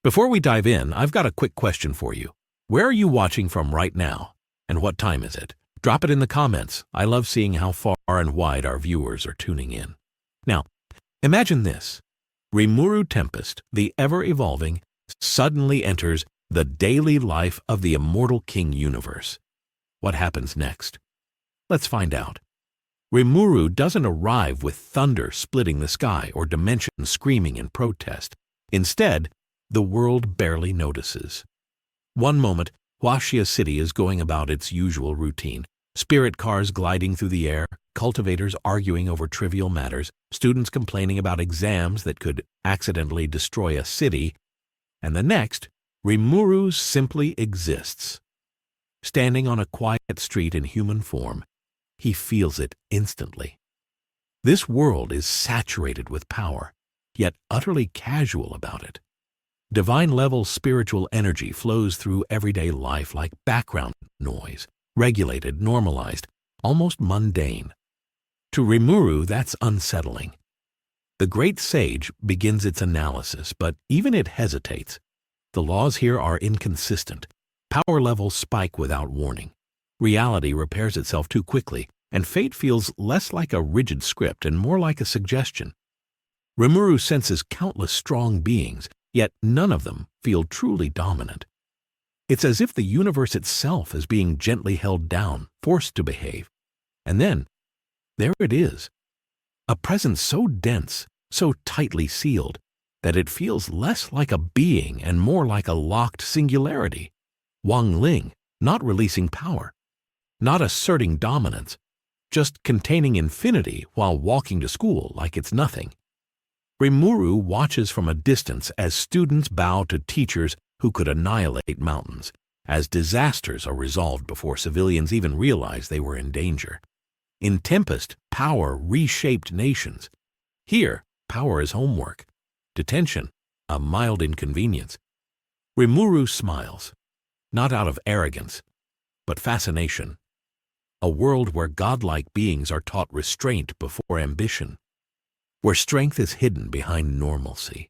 Before we dive in, I've got a quick question for you. Where are you watching from right now? And what time is it? Drop it in the comments. I love seeing how far and wide our viewers are tuning in. Now, imagine this. Rimuru Tempest, the ever-evolving, suddenly enters the daily life of the Immortal King universe. What happens next? Let's find out. Rimuru doesn't arrive with thunder splitting the sky or dimensions screaming in protest. Instead, the world barely notices. One moment, Huaxia City is going about its usual routine. Spirit cars gliding through the air, cultivators arguing over trivial matters, students complaining about exams that could accidentally destroy a city, and the next, Rimuru simply exists. Standing on a quiet street in human form, he feels it instantly. This world is saturated with power, yet utterly casual about it. Divine-level spiritual energy flows through everyday life like background noise, regulated, normalized, almost mundane. To Rimuru, that's unsettling. The great sage begins its analysis, but even it hesitates. The laws here are inconsistent. Power levels spike without warning. Reality repairs itself too quickly, and fate feels less like a rigid script and more like a suggestion. Rimuru senses countless strong beings, yet none of them feel truly dominant. It's as if the universe itself is being gently held down, forced to behave. And then, there it is. A presence so dense, so tightly sealed, that it feels less like a being and more like a locked singularity. Wang Ling, not releasing power, not asserting dominance, just containing infinity while walking to school like it's nothing. Rimuru watches from a distance as students bow to teachers who could annihilate mountains, as disasters are resolved before civilians even realize they were in danger. In Tempest, power reshaped nations. Here, power is homework. Detention, a mild inconvenience. Rimuru smiles, not out of arrogance, but fascination. A world where godlike beings are taught restraint before ambition, where strength is hidden behind normalcy.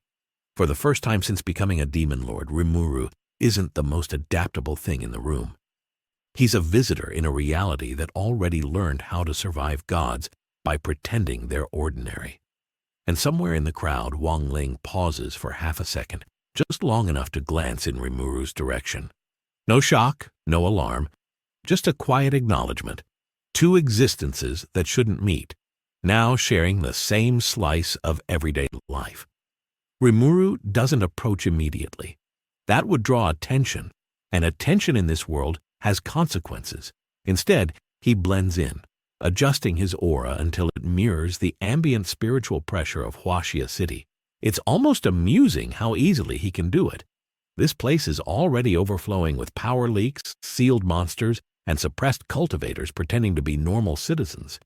For the first time since becoming a demon lord, Rimuru isn't the most adaptable thing in the room. He's a visitor in a reality that already learned how to survive gods by pretending they're ordinary. And somewhere in the crowd, Wang Ling pauses for half a second, just long enough to glance in Rimuru's direction. No shock, no alarm, just a quiet acknowledgement. Two existences that shouldn't meet, now sharing the same slice of everyday life. Rimuru doesn't approach immediately. That would draw attention, and attention in this world has consequences. Instead, he blends in, adjusting his aura until it mirrors the ambient spiritual pressure of Huaxia City. It's almost amusing how easily he can do it. This place is already overflowing with power leaks, sealed monsters, and suppressed cultivators pretending to be normal citizens.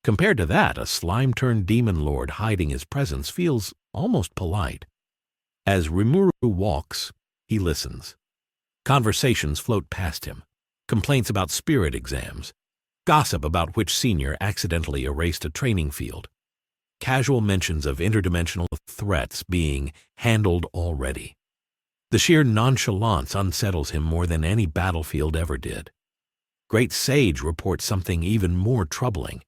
Compared to that, a slime-turned demon lord hiding his presence feels almost polite. As Rimuru walks, he listens. Conversations float past him. Complaints about spirit exams. Gossip about which senior accidentally erased a training field. Casual mentions of interdimensional threats being handled already. The sheer nonchalance unsettles him more than any battlefield ever did. Great Sage reports something even more troubling.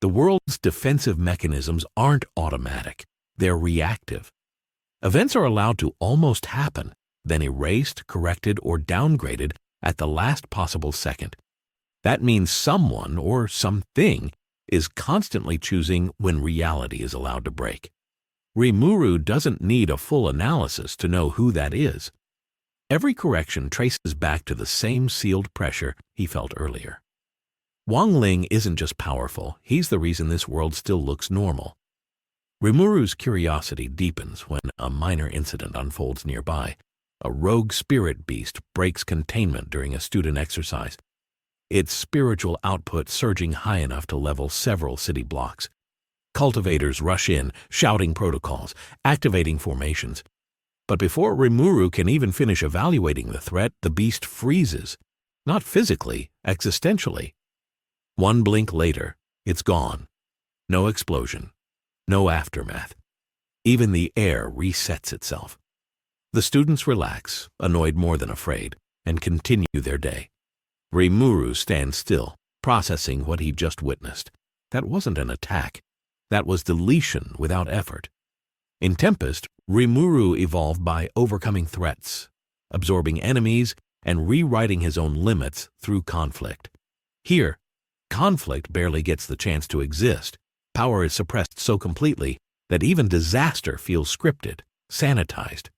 The world's defensive mechanisms aren't automatic, they're reactive. Events are allowed to almost happen, then erased, corrected, or downgraded at the last possible second. That means someone or something is constantly choosing when reality is allowed to break. Rimuru doesn't need a full analysis to know who that is. Every correction traces back to the same sealed pressure he felt earlier. Wang Ling isn't just powerful, he's the reason this world still looks normal. Rimuru's curiosity deepens when a minor incident unfolds nearby. A rogue spirit beast breaks containment during a student exercise, its spiritual output surging high enough to level several city blocks. Cultivators rush in, shouting protocols, activating formations. But before Rimuru can even finish evaluating the threat, the beast freezes. Not physically, existentially. One blink later, it's gone. No explosion. No aftermath. Even the air resets itself. The students relax, annoyed more than afraid, and continue their day. Rimuru stands still, processing what he just witnessed. That wasn't an attack. That was deletion without effort. In Tempest, Rimuru evolved by overcoming threats, absorbing enemies, and rewriting his own limits through conflict. Here, conflict barely gets the chance to exist. Power is suppressed so completely that even disaster feels scripted, sanitized.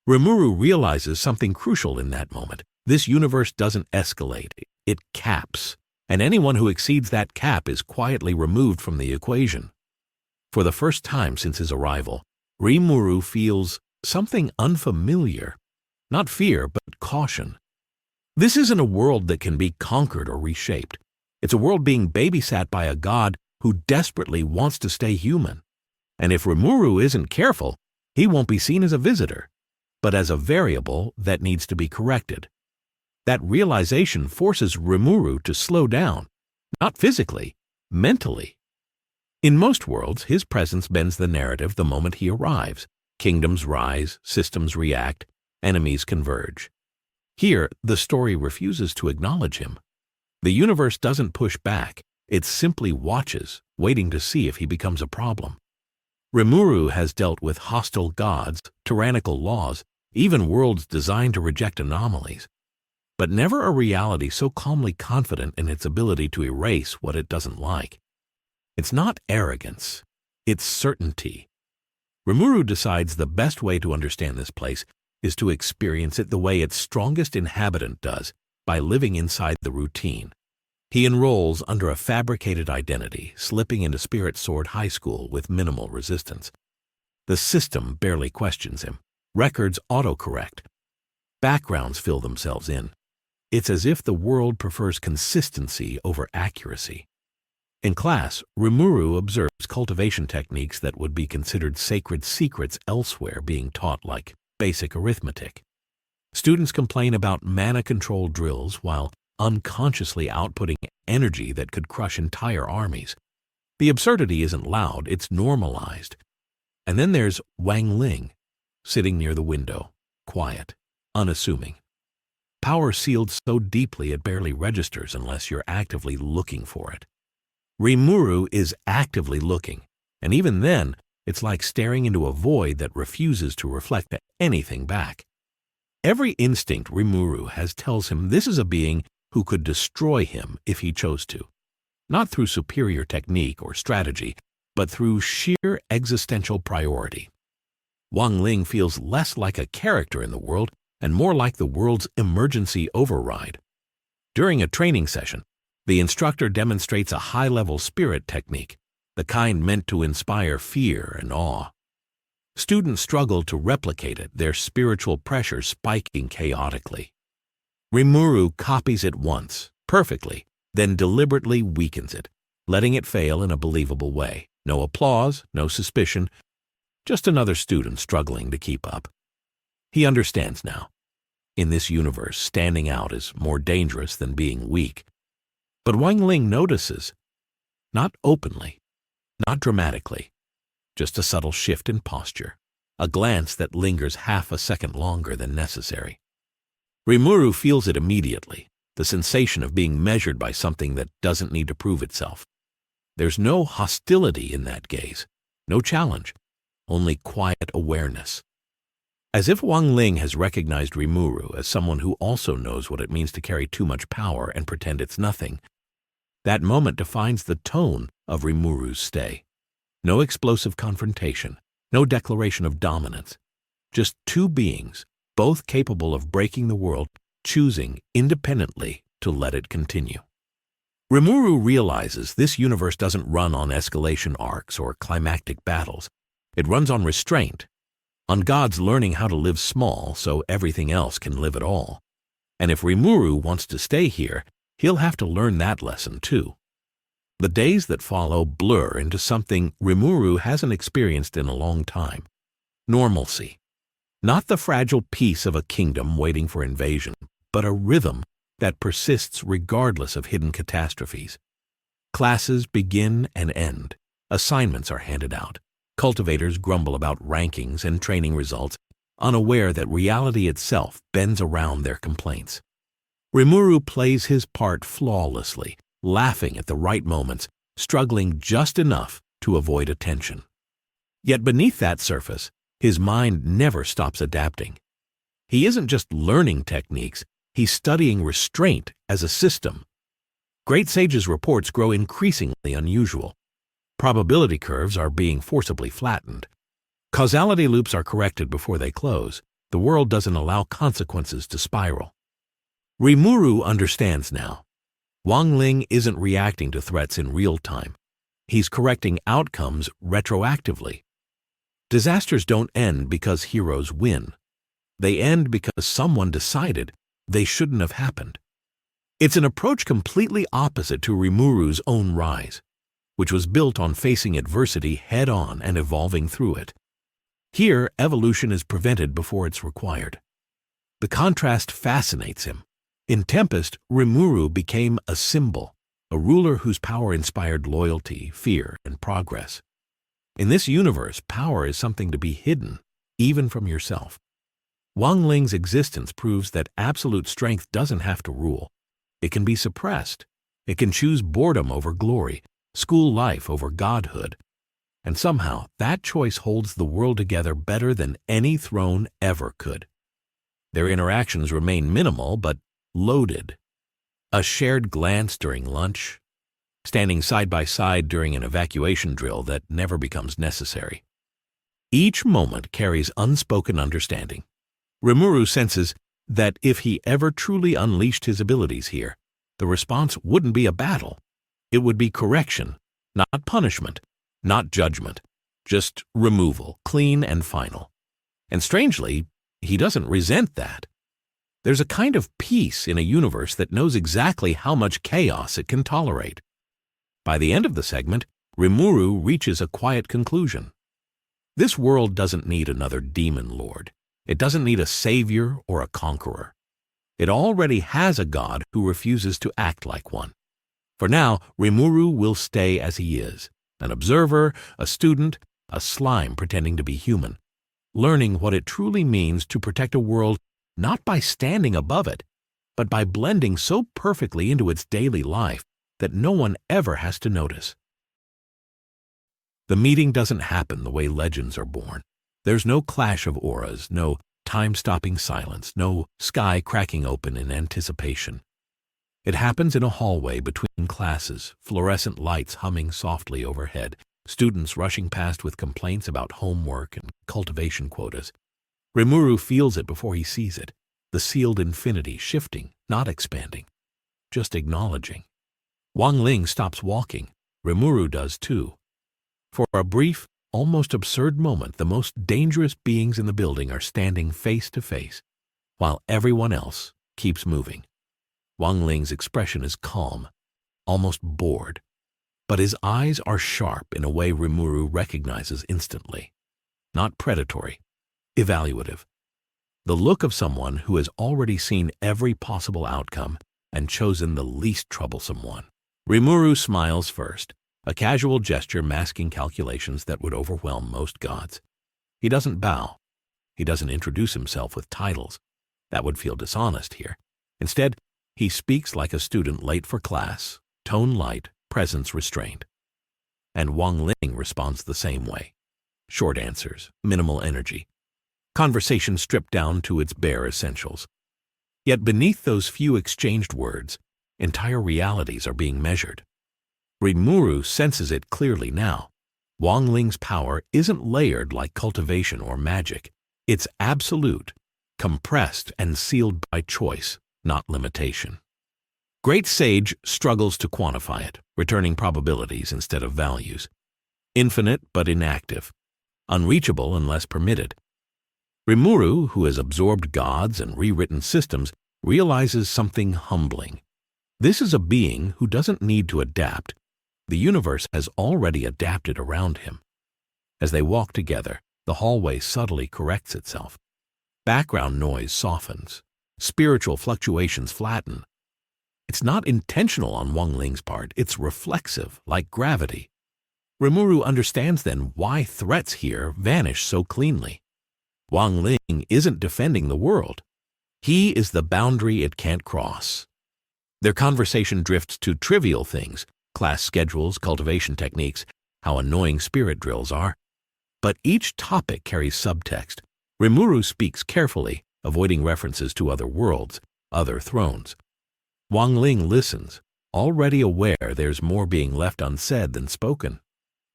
Rimuru realizes something crucial in that moment. This universe doesn't escalate, it caps, and anyone who exceeds that cap is quietly removed from the equation. For the first time since his arrival, Rimuru feels something unfamiliar. Not fear, but caution. This isn't a world that can be conquered or reshaped. It's a world being babysat by a god who desperately wants to stay human. And if Rimuru isn't careful, he won't be seen as a visitor, but as a variable that needs to be corrected. That realization forces Rimuru to slow down, not physically, mentally. In most worlds, his presence bends the narrative the moment he arrives. Kingdoms rise, systems react, enemies converge. Here, the story refuses to acknowledge him. The universe doesn't push back, it simply watches, waiting to see if he becomes a problem. Rimuru has dealt with hostile gods, tyrannical laws, even worlds designed to reject anomalies, but never a reality so calmly confident in its ability to erase what it doesn't like. It's not arrogance, it's certainty. Rimuru decides the best way to understand this place is to experience it the way its strongest inhabitant does, by living inside the routine. He enrolls under a fabricated identity, slipping into Spirit Sword High School with minimal resistance. The system barely questions him. Records autocorrect. Backgrounds fill themselves in. It's as if the world prefers consistency over accuracy. In class, Rimuru observes cultivation techniques that would be considered sacred secrets elsewhere being taught, like basic arithmetic. Students complain about mana control drills while unconsciously outputting energy that could crush entire armies. The absurdity isn't loud, it's normalized. And then there's Wang Ling, sitting near the window, quiet, unassuming. Power sealed so deeply it barely registers unless you're actively looking for it. Rimuru is actively looking, and even then, it's like staring into a void that refuses to reflect anything back. Every instinct Rimuru has tells him this is a being who could destroy him if he chose to, not through superior technique or strategy, but through sheer existential priority. Wang Ling feels less like a character in the world and more like the world's emergency override. During a training session, the instructor demonstrates a high-level spirit technique, the kind meant to inspire fear and awe. Students struggle to replicate it, their spiritual pressure spiking chaotically. Rimuru copies it once, perfectly, then deliberately weakens it, letting it fail in a believable way. No applause, no suspicion, just another student struggling to keep up. He understands now. In this universe, standing out is more dangerous than being weak. But Wang Ling notices, not openly, not dramatically, just a subtle shift in posture, a glance that lingers half a second longer than necessary. Rimuru feels it immediately, the sensation of being measured by something that doesn't need to prove itself. There's no hostility in that gaze, no challenge, only quiet awareness. As if Wang Ling has recognized Rimuru as someone who also knows what it means to carry too much power and pretend it's nothing. That moment defines the tone of Rimuru's stay. No explosive confrontation, no declaration of dominance. Just two beings, both capable of breaking the world, choosing independently to let it continue. Rimuru realizes this universe doesn't run on escalation arcs or climactic battles. It runs on restraint, on gods learning how to live small so everything else can live at all. And if Rimuru wants to stay here, he'll have to learn that lesson too. The days that follow blur into something Rimuru hasn't experienced in a long time. Normalcy. Not the fragile peace of a kingdom waiting for invasion, but a rhythm that persists regardless of hidden catastrophes. Classes begin and end. Assignments are handed out. Cultivators grumble about rankings and training results, unaware that reality itself bends around their complaints. Rimuru plays his part flawlessly, laughing at the right moments, struggling just enough to avoid attention. Yet beneath that surface, his mind never stops adapting. He isn't just learning techniques, he's studying restraint as a system. Great sages' reports grow increasingly unusual. Probability curves are being forcibly flattened. Causality loops are corrected before they close. The world doesn't allow consequences to spiral. Rimuru understands now. Wang Ling isn't reacting to threats in real time. He's correcting outcomes retroactively. Disasters don't end because heroes win. They end because someone decided they shouldn't have happened. It's an approach completely opposite to Rimuru's own rise, which was built on facing adversity head-on and evolving through it. Here, evolution is prevented before it's required. The contrast fascinates him. In Tempest, Rimuru became a symbol, a ruler whose power inspired loyalty, fear, and progress. In this universe, power is something to be hidden, even from yourself. Wang Ling's existence proves that absolute strength doesn't have to rule. It can be suppressed. It can choose boredom over glory, school life over godhood. And somehow, that choice holds the world together better than any throne ever could. Their interactions remain minimal, but loaded. A shared glance during lunch, standing side by side during an evacuation drill that never becomes necessary. Each moment carries unspoken understanding. Rimuru senses that if he ever truly unleashed his abilities here, the response wouldn't be a battle. It would be correction, not punishment, not judgment, just removal, clean and final. And strangely, he doesn't resent that. There's a kind of peace in a universe that knows exactly how much chaos it can tolerate. By the end of the segment, Rimuru reaches a quiet conclusion. This world doesn't need another demon lord. It doesn't need a savior or a conqueror. It already has a god who refuses to act like one. For now, Rimuru will stay as he is, an observer, a student, a slime pretending to be human, learning what it truly means to protect a world not by standing above it, but by blending so perfectly into its daily life that no one ever has to notice. The meeting doesn't happen the way legends are born. There's no clash of auras, no time-stopping silence, no sky cracking open in anticipation. It happens in a hallway between classes, fluorescent lights humming softly overhead, students rushing past with complaints about homework and cultivation quotas. Rimuru feels it before he sees it, the sealed infinity shifting, not expanding, just acknowledging. Wang Ling stops walking. Rimuru does too. For a brief, almost absurd moment, the most dangerous beings in the building are standing face to face, while everyone else keeps moving. Wang Ling's expression is calm, almost bored, but his eyes are sharp in a way Rimuru recognizes instantly. Not predatory, evaluative. The look of someone who has already seen every possible outcome and chosen the least troublesome one. Rimuru smiles first, a casual gesture masking calculations that would overwhelm most gods. He doesn't bow. He doesn't introduce himself with titles. That would feel dishonest here. Instead, he speaks like a student late for class, tone light, presence restrained. And Wang Ling responds the same way. Short answers, minimal energy. Conversation stripped down to its bare essentials. Yet beneath those few exchanged words, entire realities are being measured. Rimuru senses it clearly now. Wang Ling's power isn't layered like cultivation or magic. It's absolute, compressed and sealed by choice, not limitation. Great Sage struggles to quantify it, returning probabilities instead of values. Infinite but inactive. Unreachable unless permitted. Rimuru, who has absorbed gods and rewritten systems, realizes something humbling. This is a being who doesn't need to adapt. The universe has already adapted around him. As they walk together, the hallway subtly corrects itself. Background noise softens. Spiritual fluctuations flatten. It's not intentional on Wang Ling's part, it's reflexive, like gravity. Rimuru understands then why threats here vanish so cleanly. Wang Ling isn't defending the world. He is the boundary it can't cross. Their conversation drifts to trivial things, class schedules, cultivation techniques, how annoying spirit drills are. But each topic carries subtext. Rimuru speaks carefully, avoiding references to other worlds, other thrones. Wang Ling listens, already aware there's more being left unsaid than spoken.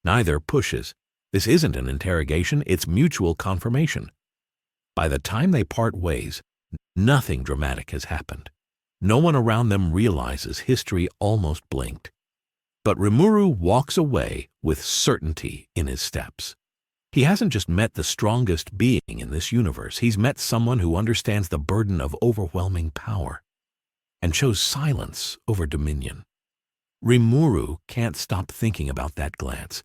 Neither pushes. This isn't an interrogation, it's mutual confirmation. By the time they part ways, nothing dramatic has happened. No one around them realizes history almost blinked. But Rimuru walks away with certainty in his steps. He hasn't just met the strongest being in this universe, he's met someone who understands the burden of overwhelming power and chose silence over dominion. Rimuru can't stop thinking about that glance,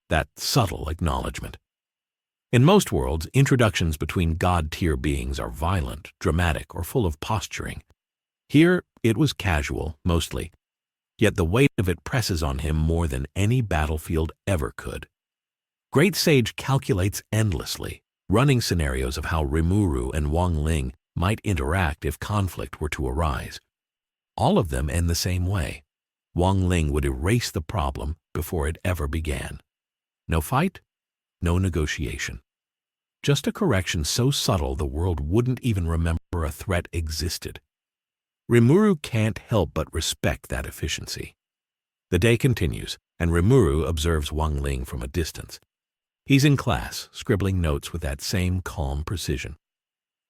that subtle acknowledgement. In most worlds, introductions between god-tier beings are violent, dramatic, or full of posturing. Here, it was casual, mostly, yet the weight of it presses on him more than any battlefield ever could. Great Sage calculates endlessly, running scenarios of how Rimuru and Wang Ling might interact if conflict were to arise. All of them end the same way. Wang Ling would erase the problem before it ever began. No fight, no negotiation. Just a correction so subtle the world wouldn't even remember a threat existed. Rimuru can't help but respect that efficiency. The day continues, and Rimuru observes Wang Ling from a distance. He's in class, scribbling notes with that same calm precision.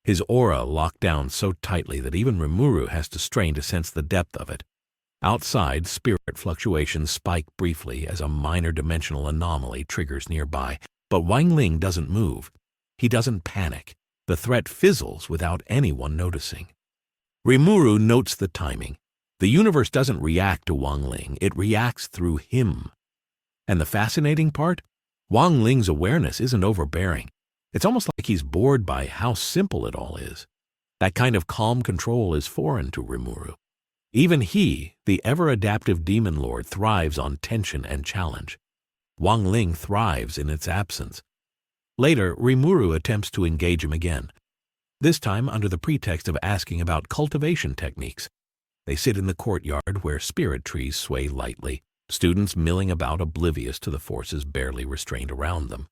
His aura locked down so tightly that even Rimuru has to strain to sense the depth of it. Outside, spirit fluctuations spike briefly as a minor dimensional anomaly triggers nearby, but Wang Ling doesn't move. He doesn't panic. The threat fizzles without anyone noticing. Rimuru notes the timing. The universe doesn't react to Wang Ling, it reacts through him. And the fascinating part? Wang Ling's awareness isn't overbearing. It's almost like he's bored by how simple it all is. That kind of calm control is foreign to Rimuru. Even he, the ever-adaptive demon lord, thrives on tension and challenge. Wang Ling thrives in its absence. Later, Rimuru attempts to engage him again, this time under the pretext of asking about cultivation techniques. They sit in the courtyard where spirit trees sway lightly, students milling about oblivious to the forces barely restrained around them.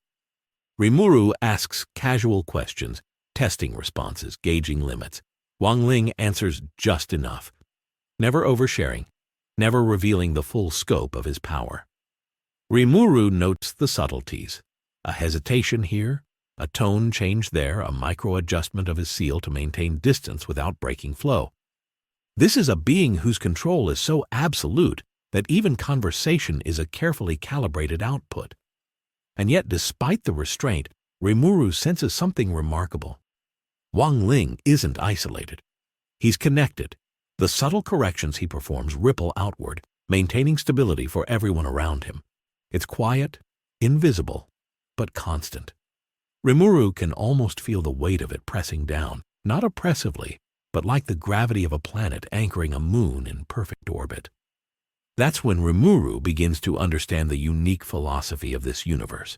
Rimuru asks casual questions, testing responses, gauging limits. Wang Ling answers just enough, never oversharing, never revealing the full scope of his power. Rimuru notes the subtleties, a hesitation here, a tone change there, a micro-adjustment of his seal to maintain distance without breaking flow. This is a being whose control is so absolute that even conversation is a carefully calibrated output. And yet, despite the restraint, Rimuru senses something remarkable. Wang Ling isn't isolated. He's connected. The subtle corrections he performs ripple outward, maintaining stability for everyone around him. It's quiet, invisible, but constant. Rimuru can almost feel the weight of it pressing down, not oppressively, but like the gravity of a planet anchoring a moon in perfect orbit. That's when Rimuru begins to understand the unique philosophy of this universe.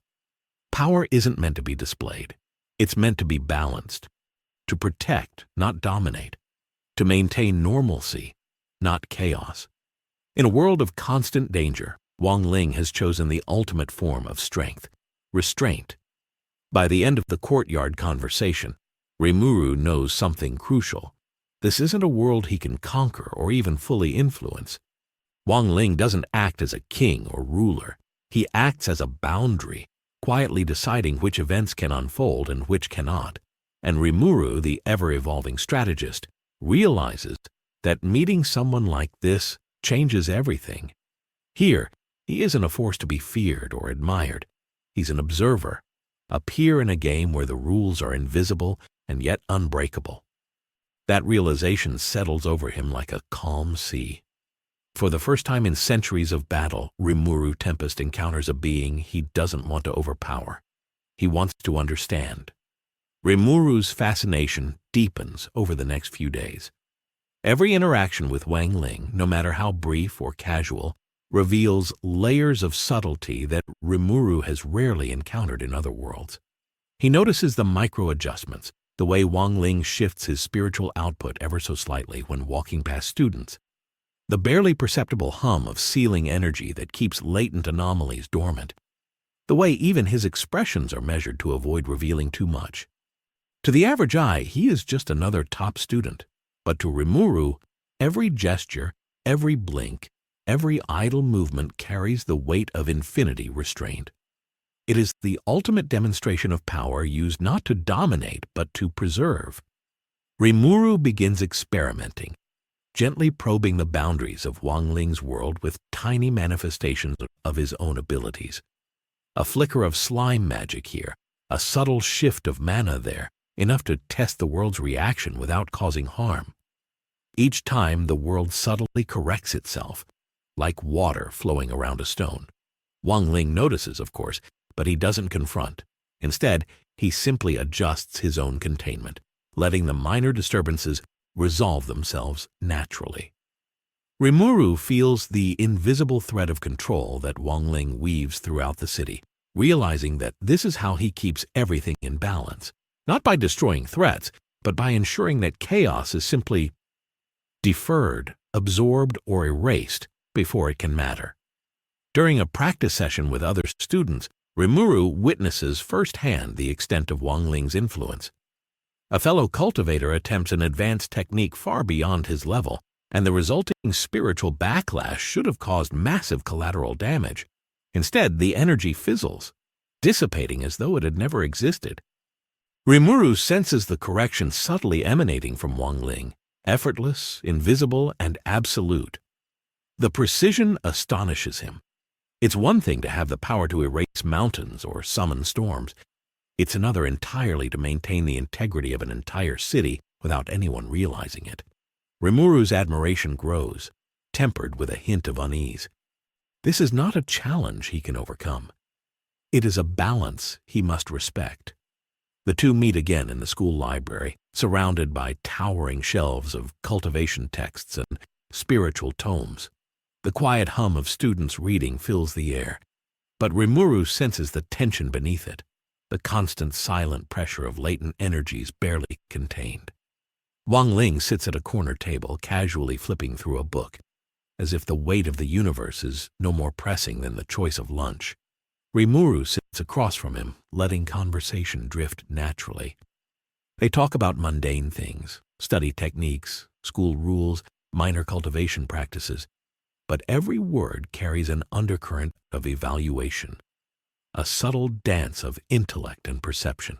Power isn't meant to be displayed. It's meant to be balanced, to protect, not dominate, to maintain normalcy, not chaos. In a world of constant danger, Wang Ling has chosen the ultimate form of strength, restraint. By the end of the courtyard conversation, Rimuru knows something crucial. This isn't a world he can conquer or even fully influence. Wang Ling doesn't act as a king or ruler. He acts as a boundary, quietly deciding which events can unfold and which cannot. And Rimuru, the ever-evolving strategist, realizes that meeting someone like this changes everything. Here, he isn't a force to be feared or admired. He's an observer, a peer in a game where the rules are invisible and yet unbreakable. That realization settles over him like a calm sea. For the first time in centuries of battle, Rimuru Tempest encounters a being he doesn't want to overpower. He wants to understand. Rimuru's fascination deepens over the next few days. Every interaction with Wang Ling, no matter how brief or casual, reveals layers of subtlety that Rimuru has rarely encountered in other worlds. He notices the micro-adjustments, the way Wang Ling shifts his spiritual output ever so slightly when walking past students, the barely perceptible hum of sealing energy that keeps latent anomalies dormant, the way even his expressions are measured to avoid revealing too much. To the average eye, he is just another top student, but to Rimuru, every gesture, every blink, every idle movement carries the weight of infinity restrained. It is the ultimate demonstration of power used not to dominate but to preserve. Rimuru begins experimenting, gently probing the boundaries of Wang Ling's world with tiny manifestations of his own abilities. A flicker of slime magic here, a subtle shift of mana there, enough to test the world's reaction without causing harm. Each time the world subtly corrects itself, like water flowing around a stone. Wang Ling notices, of course, but he doesn't confront. Instead, he simply adjusts his own containment, letting the minor disturbances resolve themselves naturally. Rimuru feels the invisible thread of control that Wang Ling weaves throughout the city, realizing that this is how he keeps everything in balance, not by destroying threats, but by ensuring that chaos is simply deferred, absorbed, or erased before it can matter. During a practice session with other students, Rimuru witnesses firsthand the extent of Wang Ling's influence. A fellow cultivator attempts an advanced technique far beyond his level, and the resulting spiritual backlash should have caused massive collateral damage. Instead, the energy fizzles, dissipating as though it had never existed. Rimuru senses the correction subtly emanating from Wang Ling, effortless, invisible, and absolute. The precision astonishes him. It's one thing to have the power to erase mountains or summon storms. It's another entirely to maintain the integrity of an entire city without anyone realizing it. Rimuru's admiration grows, tempered with a hint of unease. This is not a challenge he can overcome. It is a balance he must respect. The two meet again in the school library, surrounded by towering shelves of cultivation texts and spiritual tomes. The quiet hum of students reading fills the air, but Rimuru senses the tension beneath it, the constant silent pressure of latent energies barely contained. Wang Ling sits at a corner table, casually flipping through a book, as if the weight of the universe is no more pressing than the choice of lunch. Rimuru sits across from him, letting conversation drift naturally. They talk about mundane things, study techniques, school rules, minor cultivation practices, but every word carries an undercurrent of evaluation, a subtle dance of intellect and perception.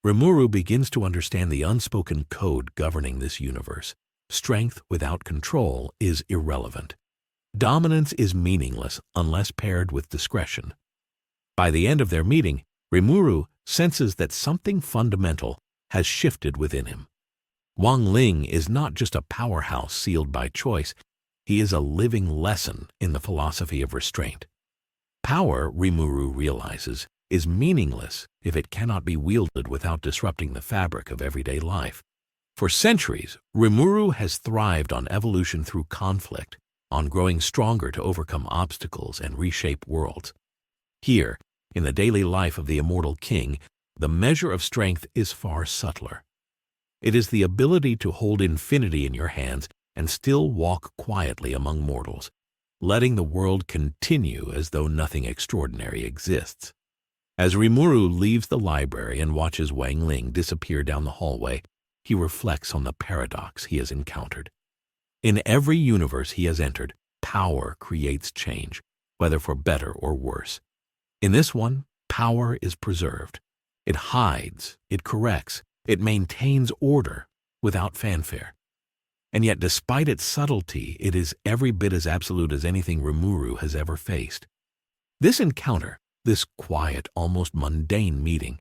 Rimuru begins to understand the unspoken code governing this universe. Strength without control is irrelevant. Dominance is meaningless unless paired with discretion. By the end of their meeting, Rimuru senses that something fundamental has shifted within him. Wang Ling is not just a powerhouse sealed by choice, he is a living lesson in the philosophy of restraint. Power, Rimuru realizes, is meaningless if it cannot be wielded without disrupting the fabric of everyday life. For centuries, Rimuru has thrived on evolution through conflict, on growing stronger to overcome obstacles and reshape worlds. Here, in the daily life of the Immortal King, the measure of strength is far subtler. It is the ability to hold infinity in your hands and still walk quietly among mortals, letting the world continue as though nothing extraordinary exists. As Rimuru leaves the library and watches Wang Ling disappear down the hallway, he reflects on the paradox he has encountered. In every universe he has entered, power creates change, whether for better or worse. In this one, power is preserved. It hides, it corrects, it maintains order without fanfare. And yet, despite its subtlety, it is every bit as absolute as anything Rimuru has ever faced. This encounter, this quiet, almost mundane meeting,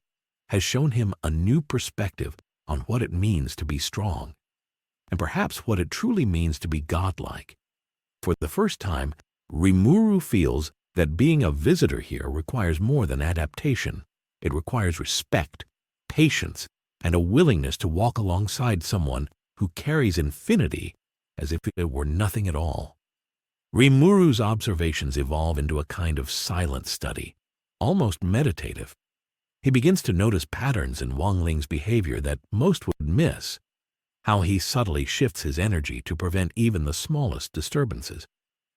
has shown him a new perspective on what it means to be strong, and perhaps what it truly means to be godlike. For the first time, Rimuru feels that being a visitor here requires more than adaptation. It requires respect, patience, and a willingness to walk alongside someone who carries infinity as if it were nothing at all. Rimuru's observations evolve into a kind of silent study, almost meditative. He begins to notice patterns in Wang Ling's behavior that most would miss, how he subtly shifts his energy to prevent even the smallest disturbances,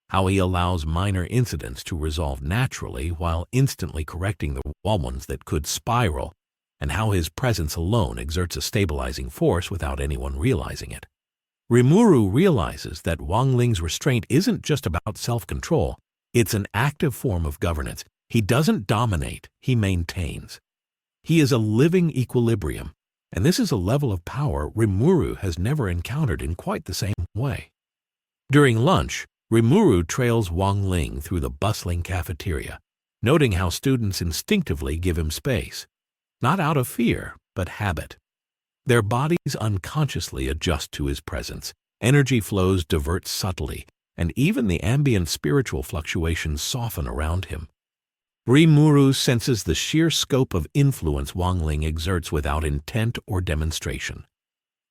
how he allows minor incidents to resolve naturally while instantly correcting the ones that could spiral, and how his presence alone exerts a stabilizing force without anyone realizing it. Rimuru realizes that Wang Ling's restraint isn't just about self-control, it's an active form of governance. He doesn't dominate, he maintains. He is a living equilibrium, and this is a level of power Rimuru has never encountered in quite the same way. During lunch, Rimuru trails Wang Ling through the bustling cafeteria, noting how students instinctively give him space, not out of fear, but habit. Their bodies unconsciously adjust to his presence, energy flows divert subtly, and even the ambient spiritual fluctuations soften around him. Rimuru senses the sheer scope of influence Wang Ling exerts without intent or demonstration.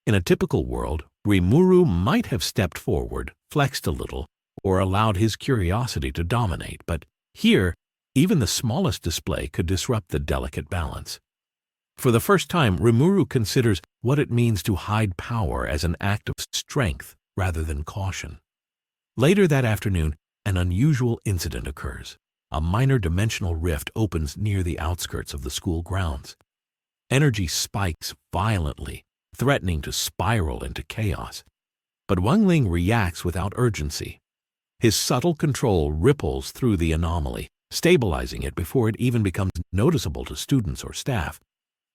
In a typical world, Rimuru might have stepped forward, flexed a little, or allowed his curiosity to dominate, but here, even the smallest display could disrupt the delicate balance. For the first time, Rimuru considers what it means to hide power as an act of strength rather than caution. Later that afternoon, an unusual incident occurs. A minor dimensional rift opens near the outskirts of the school grounds. Energy spikes violently, threatening to spiral into chaos. But Wang Ling reacts without urgency. His subtle control ripples through the anomaly, stabilizing it before it even becomes noticeable to students or staff.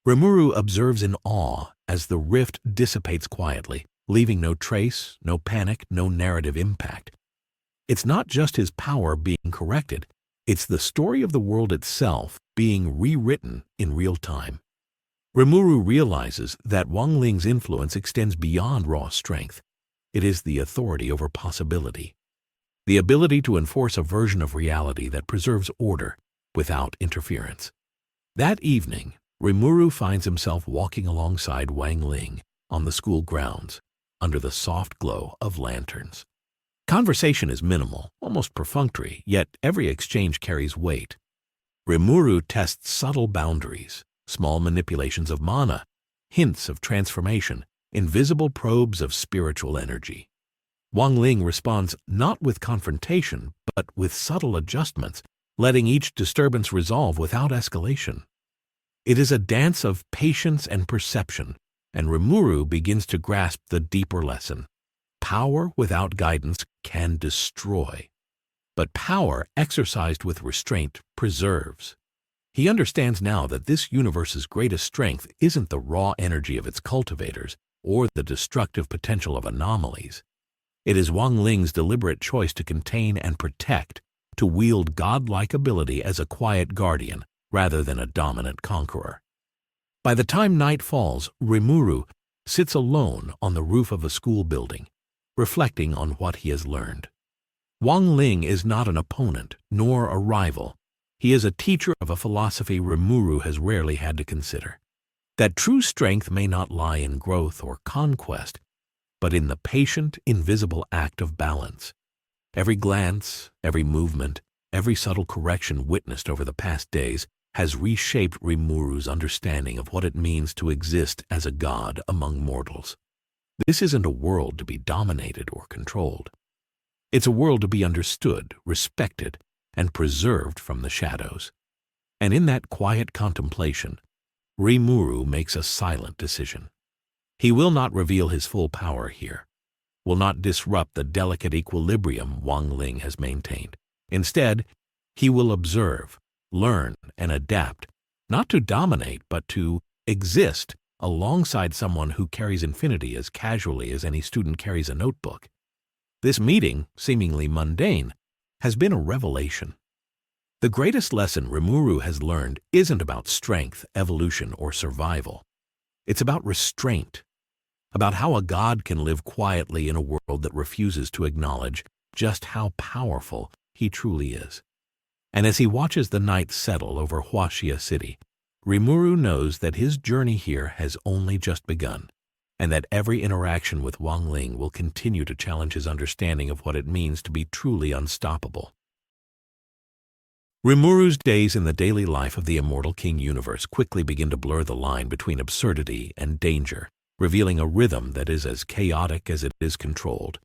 Rimuru observes in awe as the rift dissipates quietly, leaving no trace, no panic, no narrative impact. It's not just his power being corrected, it's the story of the world itself being rewritten in real time. Rimuru realizes that Wang Ling's influence extends beyond raw strength. It is the authority over possibility, the ability to enforce a version of reality that preserves order without interference. That evening, Rimuru finds himself walking alongside Wang Ling on the school grounds under the soft glow of lanterns. Conversation is minimal, almost perfunctory, yet every exchange carries weight. Rimuru tests subtle boundaries, small manipulations of mana, hints of transformation, invisible probes of spiritual energy. Wang Ling responds not with confrontation, but with subtle adjustments, letting each disturbance resolve without escalation. It is a dance of patience and perception, and Rimuru begins to grasp the deeper lesson. Power without guidance can destroy, but power exercised with restraint preserves. He understands now that this universe's greatest strength isn't the raw energy of its cultivators or the destructive potential of anomalies. It is Wang Ling's deliberate choice to contain and protect, to wield godlike ability as a quiet guardian rather than a dominant conqueror. By the time night falls, Rimuru sits alone on the roof of a school building, reflecting on what he has learned. Wang Ling is not an opponent, nor a rival. He is a teacher of a philosophy Rimuru has rarely had to consider. That true strength may not lie in growth or conquest, but in the patient, invisible act of balance. Every glance, every movement, every subtle correction witnessed over the past days has reshaped Rimuru's understanding of what it means to exist as a god among mortals. This isn't a world to be dominated or controlled. It's a world to be understood, respected, and preserved from the shadows. And in that quiet contemplation, Rimuru makes a silent decision. He will not reveal his full power here, will not disrupt the delicate equilibrium Wang Ling has maintained. Instead, he will observe, learn, and adapt, not to dominate, but to exist alongside someone who carries infinity as casually as any student carries a notebook. This meeting, seemingly mundane, has been a revelation. The greatest lesson Rimuru has learned isn't about strength, evolution, or survival. It's about restraint, about how a god can live quietly in a world that refuses to acknowledge just how powerful he truly is. And as he watches the night settle over Huaxia City, Rimuru knows that his journey here has only just begun, and that every interaction with Wang Ling will continue to challenge his understanding of what it means to be truly unstoppable. Rimuru's days in the daily life of the Immortal King universe quickly begin to blur the line between absurdity and danger, revealing a rhythm that is as chaotic as it is controlled.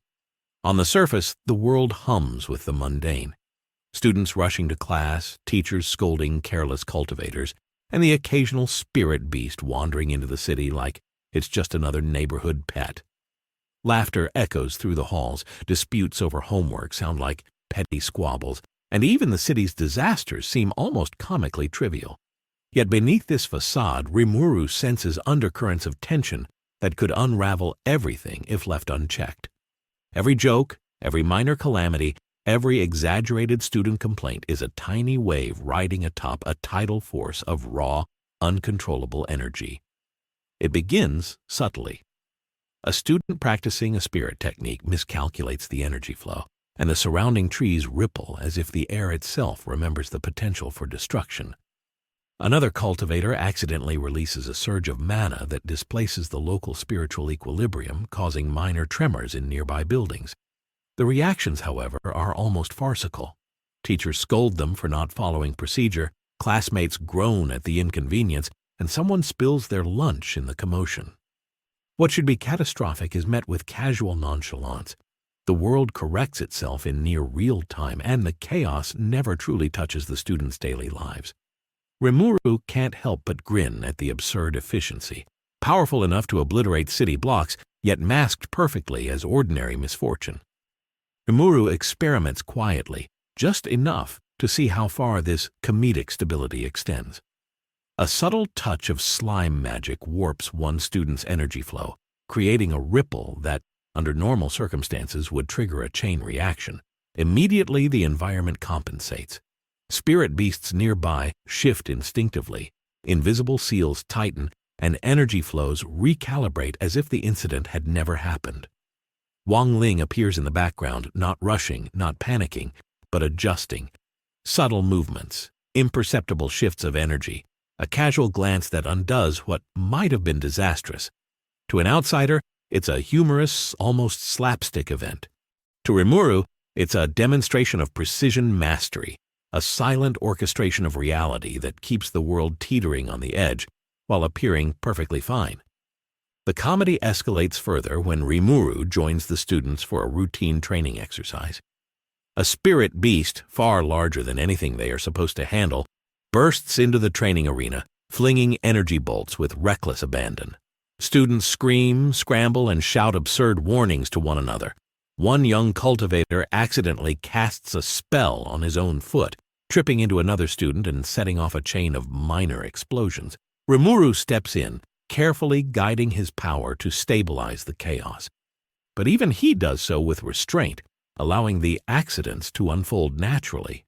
On the surface, the world hums with the mundane. Students rushing to class, teachers scolding careless cultivators, and the occasional spirit beast wandering into the city like it's just another neighborhood pet. Laughter echoes through the halls, disputes over homework sound like petty squabbles, and even the city's disasters seem almost comically trivial. Yet beneath this facade, Rimuru senses undercurrents of tension that could unravel everything if left unchecked. Every joke, every minor calamity, every exaggerated student complaint is a tiny wave riding atop a tidal force of raw, uncontrollable energy. It begins subtly. A student practicing a spirit technique miscalculates the energy flow, and the surrounding trees ripple as if the air itself remembers the potential for destruction. Another cultivator accidentally releases a surge of mana that displaces the local spiritual equilibrium, causing minor tremors in nearby buildings. The reactions, however, are almost farcical. Teachers scold them for not following procedure, classmates groan at the inconvenience, and someone spills their lunch in the commotion. What should be catastrophic is met with casual nonchalance. The world corrects itself in near real time, and the chaos never truly touches the students' daily lives. Rimuru can't help but grin at the absurd efficiency, powerful enough to obliterate city blocks, yet masked perfectly as ordinary misfortune. Rimuru experiments quietly, just enough to see how far this comedic stability extends. A subtle touch of slime magic warps one student's energy flow, creating a ripple that, under normal circumstances, would trigger a chain reaction. Immediately, the environment compensates. Spirit beasts nearby shift instinctively, invisible seals tighten, and energy flows recalibrate as if the incident had never happened. Wang Ling appears in the background, not rushing, not panicking, but adjusting. Subtle movements, imperceptible shifts of energy, a casual glance that undoes what might have been disastrous. To an outsider, it's a humorous, almost slapstick event. To Rimuru, it's a demonstration of precision mastery, a silent orchestration of reality that keeps the world teetering on the edge while appearing perfectly fine. The comedy escalates further when Rimuru joins the students for a routine training exercise. A spirit beast, far larger than anything they are supposed to handle, bursts into the training arena, flinging energy bolts with reckless abandon. Students scream, scramble, and shout absurd warnings to one another. One young cultivator accidentally casts a spell on his own foot, tripping into another student and setting off a chain of minor explosions. Rimuru steps in, carefully guiding his power to stabilize the chaos. But even he does so with restraint, allowing the accidents to unfold naturally.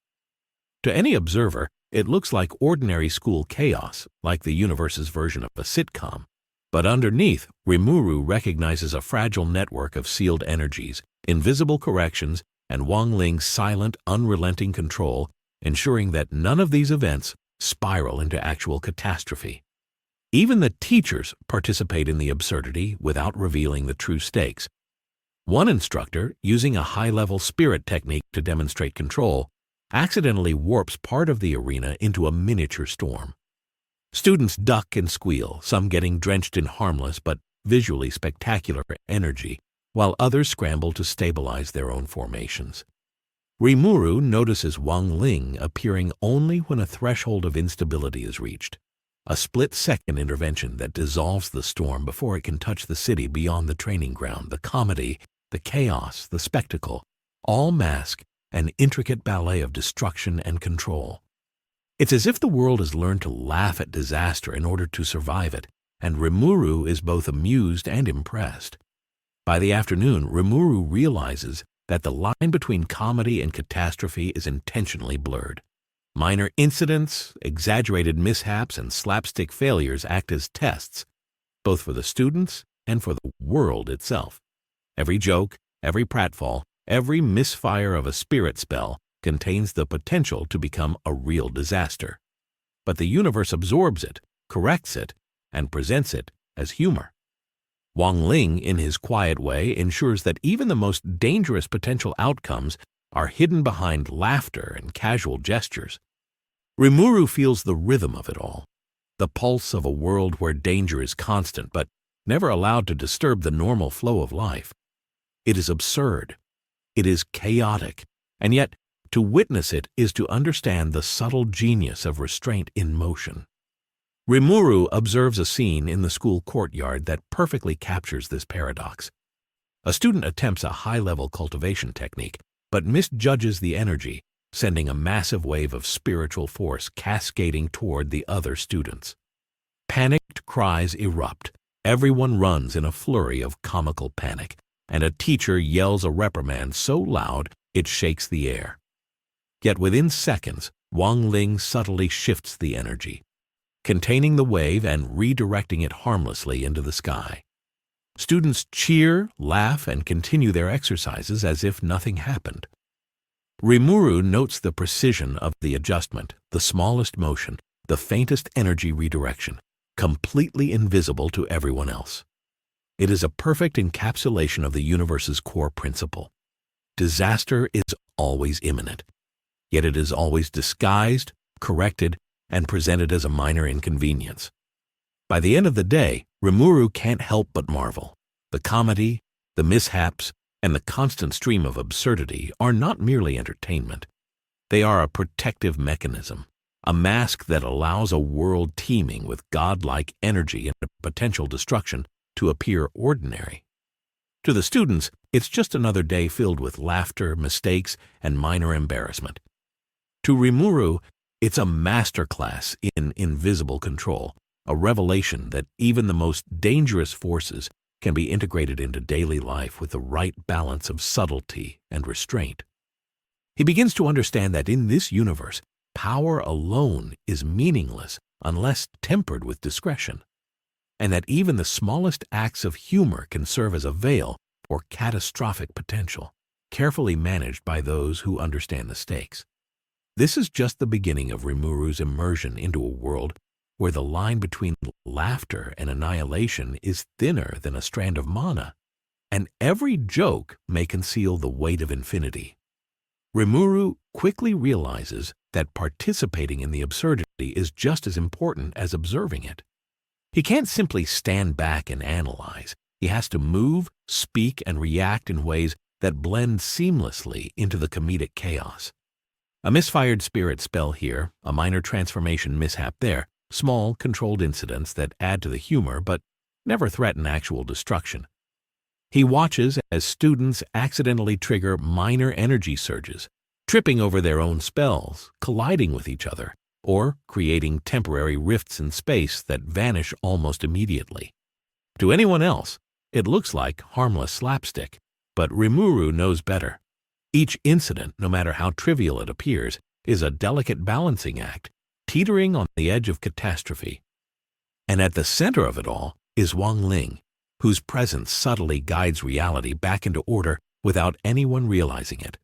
To any observer, it looks like ordinary school chaos, like the universe's version of a sitcom. But underneath, Rimuru recognizes a fragile network of sealed energies, invisible corrections, and Wang Ling's silent, unrelenting control, ensuring that none of these events spiral into actual catastrophe. Even the teachers participate in the absurdity without revealing the true stakes. One instructor, using a high-level spirit technique to demonstrate control, accidentally warps part of the arena into a miniature storm. Students duck and squeal, some getting drenched in harmless but visually spectacular energy, while others scramble to stabilize their own formations. Rimuru notices Wang Ling appearing only when a threshold of instability is reached, a split-second intervention that dissolves the storm before it can touch the city beyond the training ground. The comedy, the chaos, the spectacle, all mask an intricate ballet of destruction and control. It's as if the world has learned to laugh at disaster in order to survive it, and Rimuru is both amused and impressed. By the afternoon, Rimuru realizes that the line between comedy and catastrophe is intentionally blurred. Minor incidents, exaggerated mishaps, and slapstick failures act as tests, both for the students and for the world itself. Every joke, every pratfall, every misfire of a spirit spell contains the potential to become a real disaster. But the universe absorbs it, corrects it, and presents it as humor. Wang Ling, in his quiet way, ensures that even the most dangerous potential outcomes are hidden behind laughter and casual gestures. Rimuru feels the rhythm of it all, the pulse of a world where danger is constant but never allowed to disturb the normal flow of life. It is absurd. It is chaotic, and yet to witness it is to understand the subtle genius of restraint in motion. Rimuru observes a scene in the school courtyard that perfectly captures this paradox. A student attempts a high-level cultivation technique, but misjudges the energy, sending a massive wave of spiritual force cascading toward the other students. Panicked cries erupt. Everyone runs in a flurry of comical panic, and a teacher yells a reprimand so loud it shakes the air. Yet within seconds, Wang Ling subtly shifts the energy, containing the wave and redirecting it harmlessly into the sky. Students cheer, laugh, and continue their exercises as if nothing happened. Rimuru notes the precision of the adjustment, the smallest motion, the faintest energy redirection, completely invisible to everyone else. It is a perfect encapsulation of the universe's core principle. Disaster is always imminent, yet it is always disguised, corrected, and presented as a minor inconvenience. By the end of the day, Rimuru can't help but marvel. The comedy, the mishaps, and the constant stream of absurdity are not merely entertainment. They are a protective mechanism, a mask that allows a world teeming with godlike energy and potential destruction to appear ordinary. To the students, it's just another day filled with laughter, mistakes, and minor embarrassment. To Rimuru, it's a masterclass in invisible control, a revelation that even the most dangerous forces can be integrated into daily life with the right balance of subtlety and restraint. He begins to understand that in this universe, power alone is meaningless unless tempered with discretion, and that even the smallest acts of humor can serve as a veil for catastrophic potential, carefully managed by those who understand the stakes. This is just the beginning of Rimuru's immersion into a world where the line between laughter and annihilation is thinner than a strand of mana, and every joke may conceal the weight of infinity. Rimuru quickly realizes that participating in the absurdity is just as important as observing it. He can't simply stand back and analyze. He has to move, speak, and react in ways that blend seamlessly into the comedic chaos. A misfired spirit spell here, a minor transformation mishap there, small, controlled incidents that add to the humor but never threaten actual destruction. He watches as students accidentally trigger minor energy surges, tripping over their own spells, colliding with each other, or creating temporary rifts in space that vanish almost immediately. To anyone else, it looks like harmless slapstick, but Rimuru knows better. Each incident, no matter how trivial it appears, is a delicate balancing act, teetering on the edge of catastrophe. And at the center of it all is Wang Ling, whose presence subtly guides reality back into order without anyone realizing it.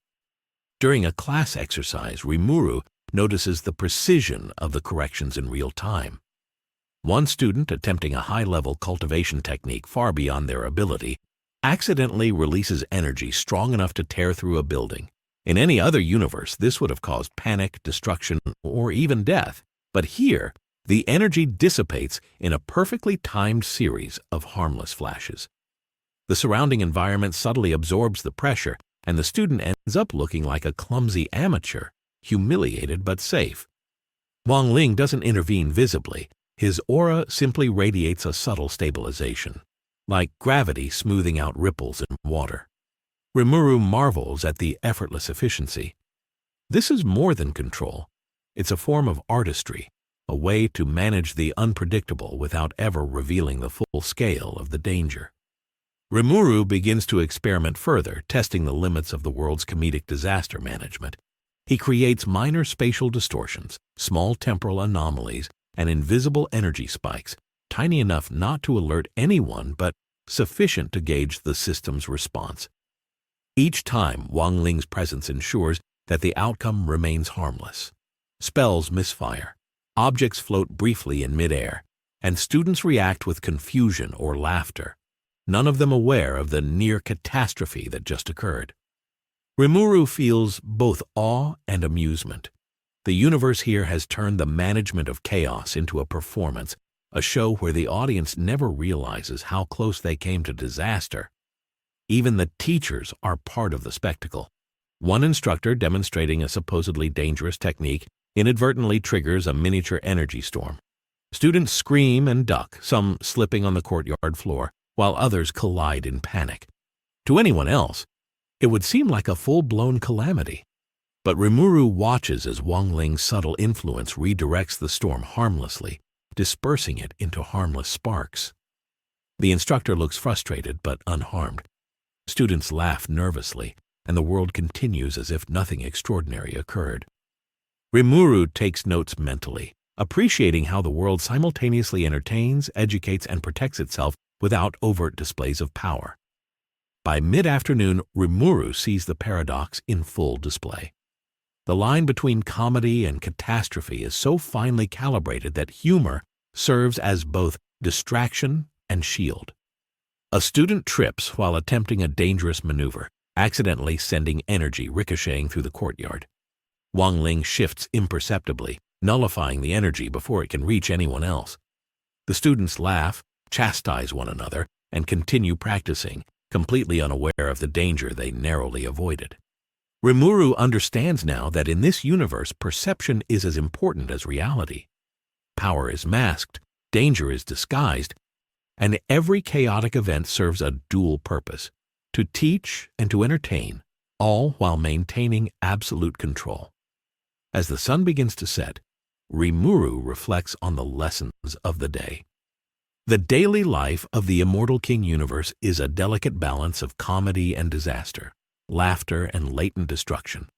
During a class exercise, Rimuru notices the precision of the corrections in real time. One student attempting a high-level cultivation technique far beyond their ability accidentally releases energy strong enough to tear through a building. In any other universe, this would have caused panic, destruction, or even death. But here, the energy dissipates in a perfectly timed series of harmless flashes. The surrounding environment subtly absorbs the pressure, and the student ends up looking like a clumsy amateur, humiliated but safe. Wang Ling doesn't intervene visibly. His aura simply radiates a subtle stabilization, like gravity smoothing out ripples in water. Rimuru marvels at the effortless efficiency. This is more than control. It's a form of artistry, a way to manage the unpredictable without ever revealing the full scale of the danger. Rimuru begins to experiment further, testing the limits of the world's comedic disaster management. He creates minor spatial distortions, small temporal anomalies, and invisible energy spikes, tiny enough not to alert anyone but sufficient to gauge the system's response. Each time, Wang Ling's presence ensures that the outcome remains harmless. Spells misfire, objects float briefly in midair, and students react with confusion or laughter, none of them aware of the near catastrophe that just occurred. Rimuru feels both awe and amusement. The universe here has turned the management of chaos into a performance, a show where the audience never realizes how close they came to disaster. Even the teachers are part of the spectacle. One instructor demonstrating a supposedly dangerous technique inadvertently triggers a miniature energy storm. Students scream and duck, some slipping on the courtyard floor, while others collide in panic. To anyone else, it would seem like a full-blown calamity. But Rimuru watches as Wang Ling's subtle influence redirects the storm harmlessly, dispersing it into harmless sparks. The instructor looks frustrated but unharmed. Students laugh nervously, and the world continues as if nothing extraordinary occurred. Rimuru takes notes mentally, appreciating how the world simultaneously entertains, educates, and protects itself without overt displays of power. By mid-afternoon, Rimuru sees the paradox in full display. The line between comedy and catastrophe is so finely calibrated that humor serves as both distraction and shield. A student trips while attempting a dangerous maneuver, accidentally sending energy ricocheting through the courtyard. Wang Ling shifts imperceptibly, nullifying the energy before it can reach anyone else. The students laugh, chastise one another, and continue practicing, completely unaware of the danger they narrowly avoided. Rimuru understands now that in this universe, perception is as important as reality. Power is masked, danger is disguised, and every chaotic event serves a dual purpose: to teach and to entertain, all while maintaining absolute control. As the sun begins to set, Rimuru reflects on the lessons of the day. The daily life of the Immortal King universe is a delicate balance of comedy and disaster, laughter and latent destruction.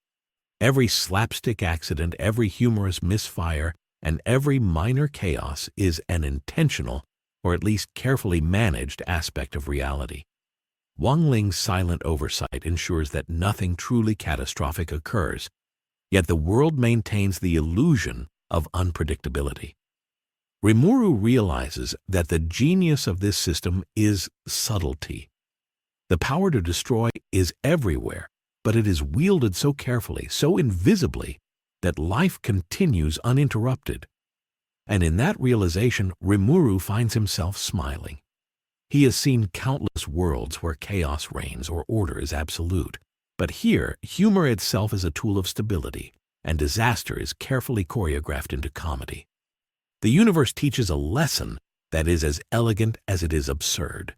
Every slapstick accident, every humorous misfire, and every minor chaos is an intentional, or at least carefully managed aspect of reality. Wang Ling's silent oversight ensures that nothing truly catastrophic occurs, yet the world maintains the illusion of unpredictability. Rimuru realizes that the genius of this system is subtlety. The power to destroy is everywhere, but it is wielded so carefully, so invisibly, that life continues uninterrupted. And in that realization, Rimuru finds himself smiling. He has seen countless worlds where chaos reigns or order is absolute, but here, humor itself is a tool of stability, and disaster is carefully choreographed into comedy. The universe teaches a lesson that is as elegant as it is absurd.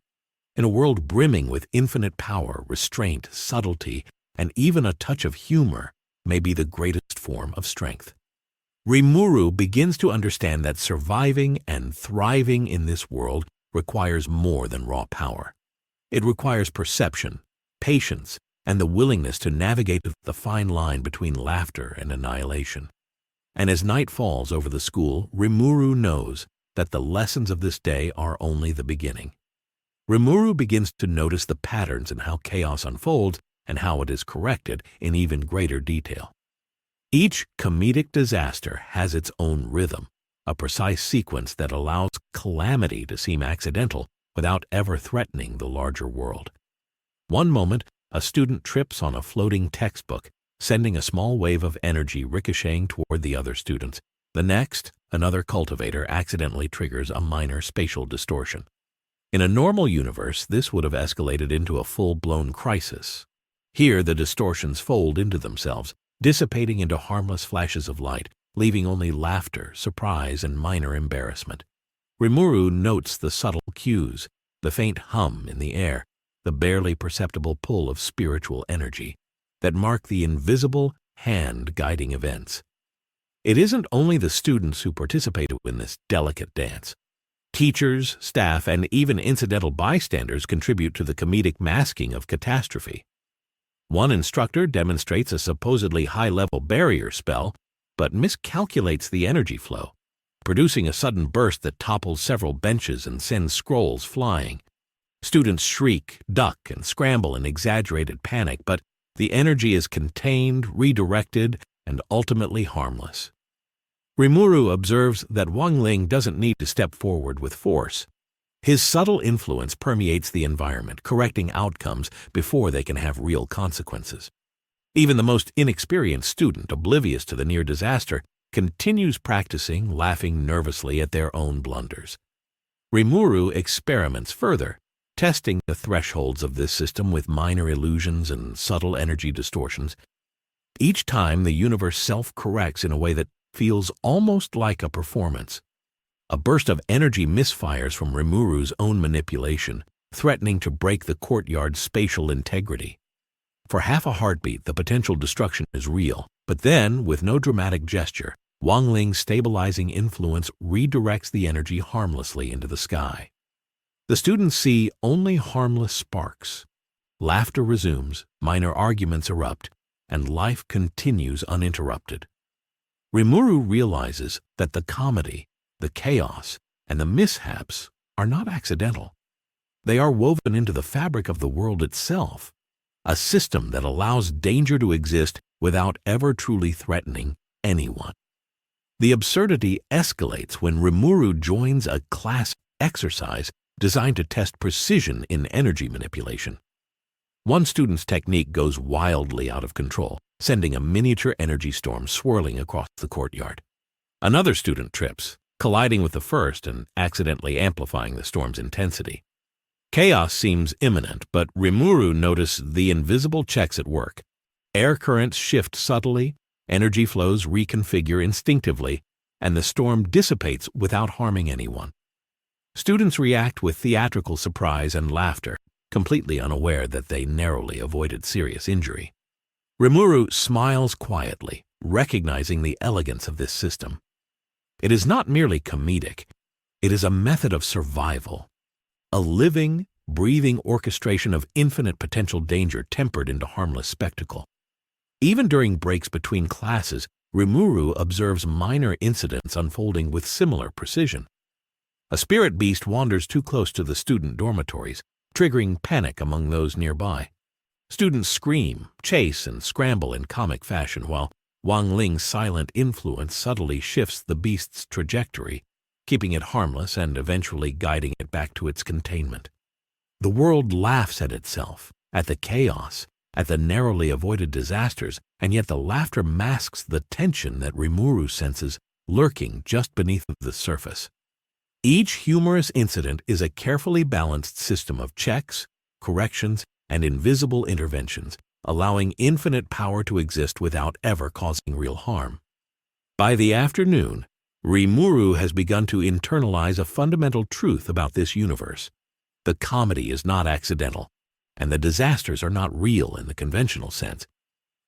In a world brimming with infinite power, restraint, subtlety, and even a touch of humor may be the greatest form of strength. Rimuru begins to understand that surviving and thriving in this world requires more than raw power. It requires perception, patience, and the willingness to navigate the fine line between laughter and annihilation. And as night falls over the school, Rimuru knows that the lessons of this day are only the beginning. Rimuru begins to notice the patterns in how chaos unfolds and how it is corrected in even greater detail. Each comedic disaster has its own rhythm, a precise sequence that allows calamity to seem accidental without ever threatening the larger world. One moment, a student trips on a floating textbook, sending a small wave of energy ricocheting toward the other students. The next, another cultivator accidentally triggers a minor spatial distortion. In a normal universe, this would have escalated into a full-blown crisis. Here, the distortions fold into themselves, dissipating into harmless flashes of light, leaving only laughter, surprise, and minor embarrassment. Rimuru notes the subtle cues, the faint hum in the air, the barely perceptible pull of spiritual energy that mark the invisible hand guiding events. It isn't only the students who participate in this delicate dance. Teachers, staff, and even incidental bystanders contribute to the comedic masking of catastrophe. One instructor demonstrates a supposedly high-level barrier spell, but miscalculates the energy flow, producing a sudden burst that topples several benches and sends scrolls flying. Students shriek, duck, and scramble in exaggerated panic, but the energy is contained, redirected, and ultimately harmless. Rimuru observes that Wang Ling doesn't need to step forward with force. His subtle influence permeates the environment, correcting outcomes before they can have real consequences. Even the most inexperienced student, oblivious to the near disaster, continues practicing, laughing nervously at their own blunders. Rimuru experiments further, testing the thresholds of this system with minor illusions and subtle energy distortions. Each time the universe self-corrects in a way that feels almost like a performance. A burst of energy misfires from Rimuru's own manipulation, threatening to break the courtyard's spatial integrity. For half a heartbeat, the potential destruction is real, but then, with no dramatic gesture, Wang Ling's stabilizing influence redirects the energy harmlessly into the sky. The students see only harmless sparks. Laughter resumes, minor arguments erupt, and life continues uninterrupted. Rimuru realizes that the comedy, the chaos, and the mishaps are not accidental. They are woven into the fabric of the world itself, a system that allows danger to exist without ever truly threatening anyone. The absurdity escalates when Rimuru joins a class exercise designed to test precision in energy manipulation. One student's technique goes wildly out of control, sending a miniature energy storm swirling across the courtyard. Another student trips, colliding with the first and accidentally amplifying the storm's intensity. Chaos seems imminent, but Rimuru notices the invisible checks at work. Air currents shift subtly, energy flows reconfigure instinctively, and the storm dissipates without harming anyone. Students react with theatrical surprise and laughter, completely unaware that they narrowly avoided serious injury. Rimuru smiles quietly, recognizing the elegance of this system. It is not merely comedic, it is a method of survival. A living, breathing orchestration of infinite potential danger tempered into harmless spectacle. Even during breaks between classes, Rimuru observes minor incidents unfolding with similar precision. A spirit beast wanders too close to the student dormitories, triggering panic among those nearby. Students scream, chase, and scramble in comic fashion, while Wang Ling's silent influence subtly shifts the beast's trajectory, keeping it harmless and eventually guiding it back to its containment. The world laughs at itself, at the chaos, at the narrowly avoided disasters, and yet the laughter masks the tension that Rimuru senses lurking just beneath the surface. Each humorous incident is a carefully balanced system of checks, corrections, and invisible interventions, allowing infinite power to exist without ever causing real harm. By the afternoon, Rimuru has begun to internalize a fundamental truth about this universe. The comedy is not accidental, and the disasters are not real in the conventional sense,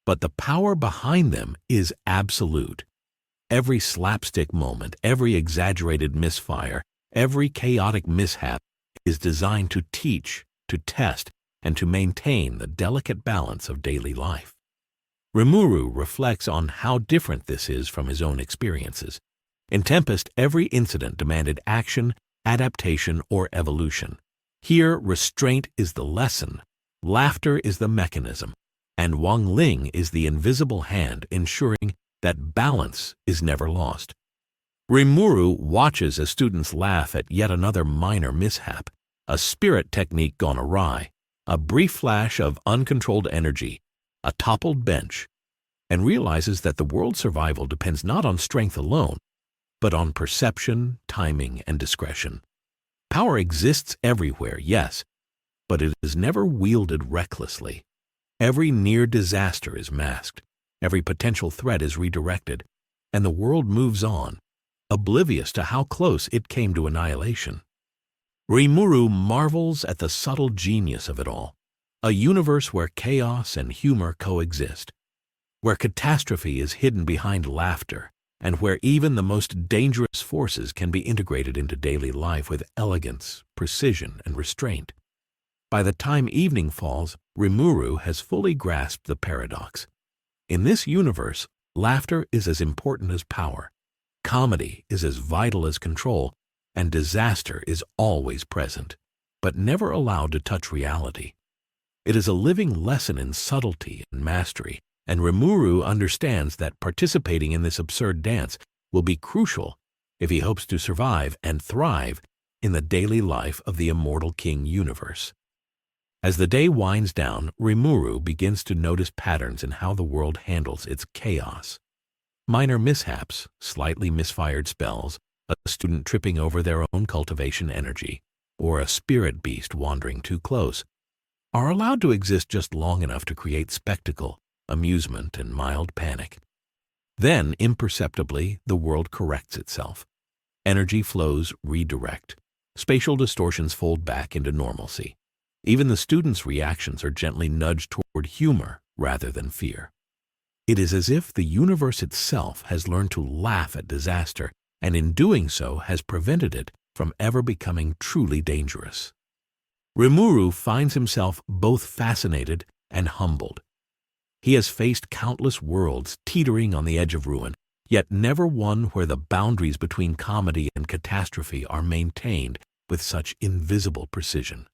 but the power behind them is absolute. Every slapstick moment, every exaggerated misfire, every chaotic mishap is designed to teach, to test, and to maintain the delicate balance of daily life. Rimuru reflects on how different this is from his own experiences. In Tempest, every incident demanded action, adaptation, or evolution. Here, restraint is the lesson, laughter is the mechanism, and Wang Ling is the invisible hand ensuring that balance is never lost. Rimuru watches as students laugh at yet another minor mishap, a spirit technique gone awry, a brief flash of uncontrolled energy, a toppled bench, and realizes that the world's survival depends not on strength alone, but on perception, timing, and discretion. Power exists everywhere, yes, but it is never wielded recklessly. Every near disaster is masked, every potential threat is redirected, and the world moves on, oblivious to how close it came to annihilation. Rimuru marvels at the subtle genius of it all, a universe where chaos and humor coexist, where catastrophe is hidden behind laughter, and where even the most dangerous forces can be integrated into daily life with elegance, precision, and restraint. By the time evening falls, Rimuru has fully grasped the paradox. In this universe, laughter is as important as power, comedy is as vital as control, and disaster is always present, but never allowed to touch reality. It is a living lesson in subtlety and mastery, and Rimuru understands that participating in this absurd dance will be crucial if he hopes to survive and thrive in the daily life of the Immortal King universe. As the day winds down, Rimuru begins to notice patterns in how the world handles its chaos. Minor mishaps, slightly misfired spells, a student tripping over their own cultivation energy, or a spirit beast wandering too close, are allowed to exist just long enough to create spectacle, amusement, and mild panic. Then, imperceptibly, the world corrects itself. Energy flows redirect. Spatial distortions fold back into normalcy. Even the students' reactions are gently nudged toward humor rather than fear. It is as if the universe itself has learned to laugh at disaster, and in doing so has prevented it from ever becoming truly dangerous. Rimuru finds himself both fascinated and humbled. He has faced countless worlds teetering on the edge of ruin, yet never one where the boundaries between comedy and catastrophe are maintained with such invisible precision.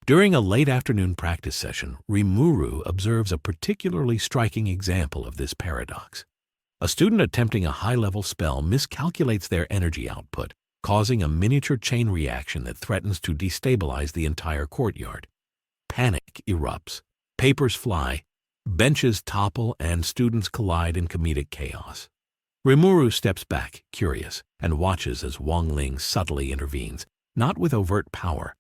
During a late afternoon practice session, Rimuru observes a particularly striking example of this paradox. A student attempting a high-level spell miscalculates their energy output, causing a miniature chain reaction that threatens to destabilize the entire courtyard. Panic erupts, papers fly, benches topple, and students collide in comedic chaos. Rimuru steps back, curious, and watches as Wang Ling subtly intervenes, not with overt power,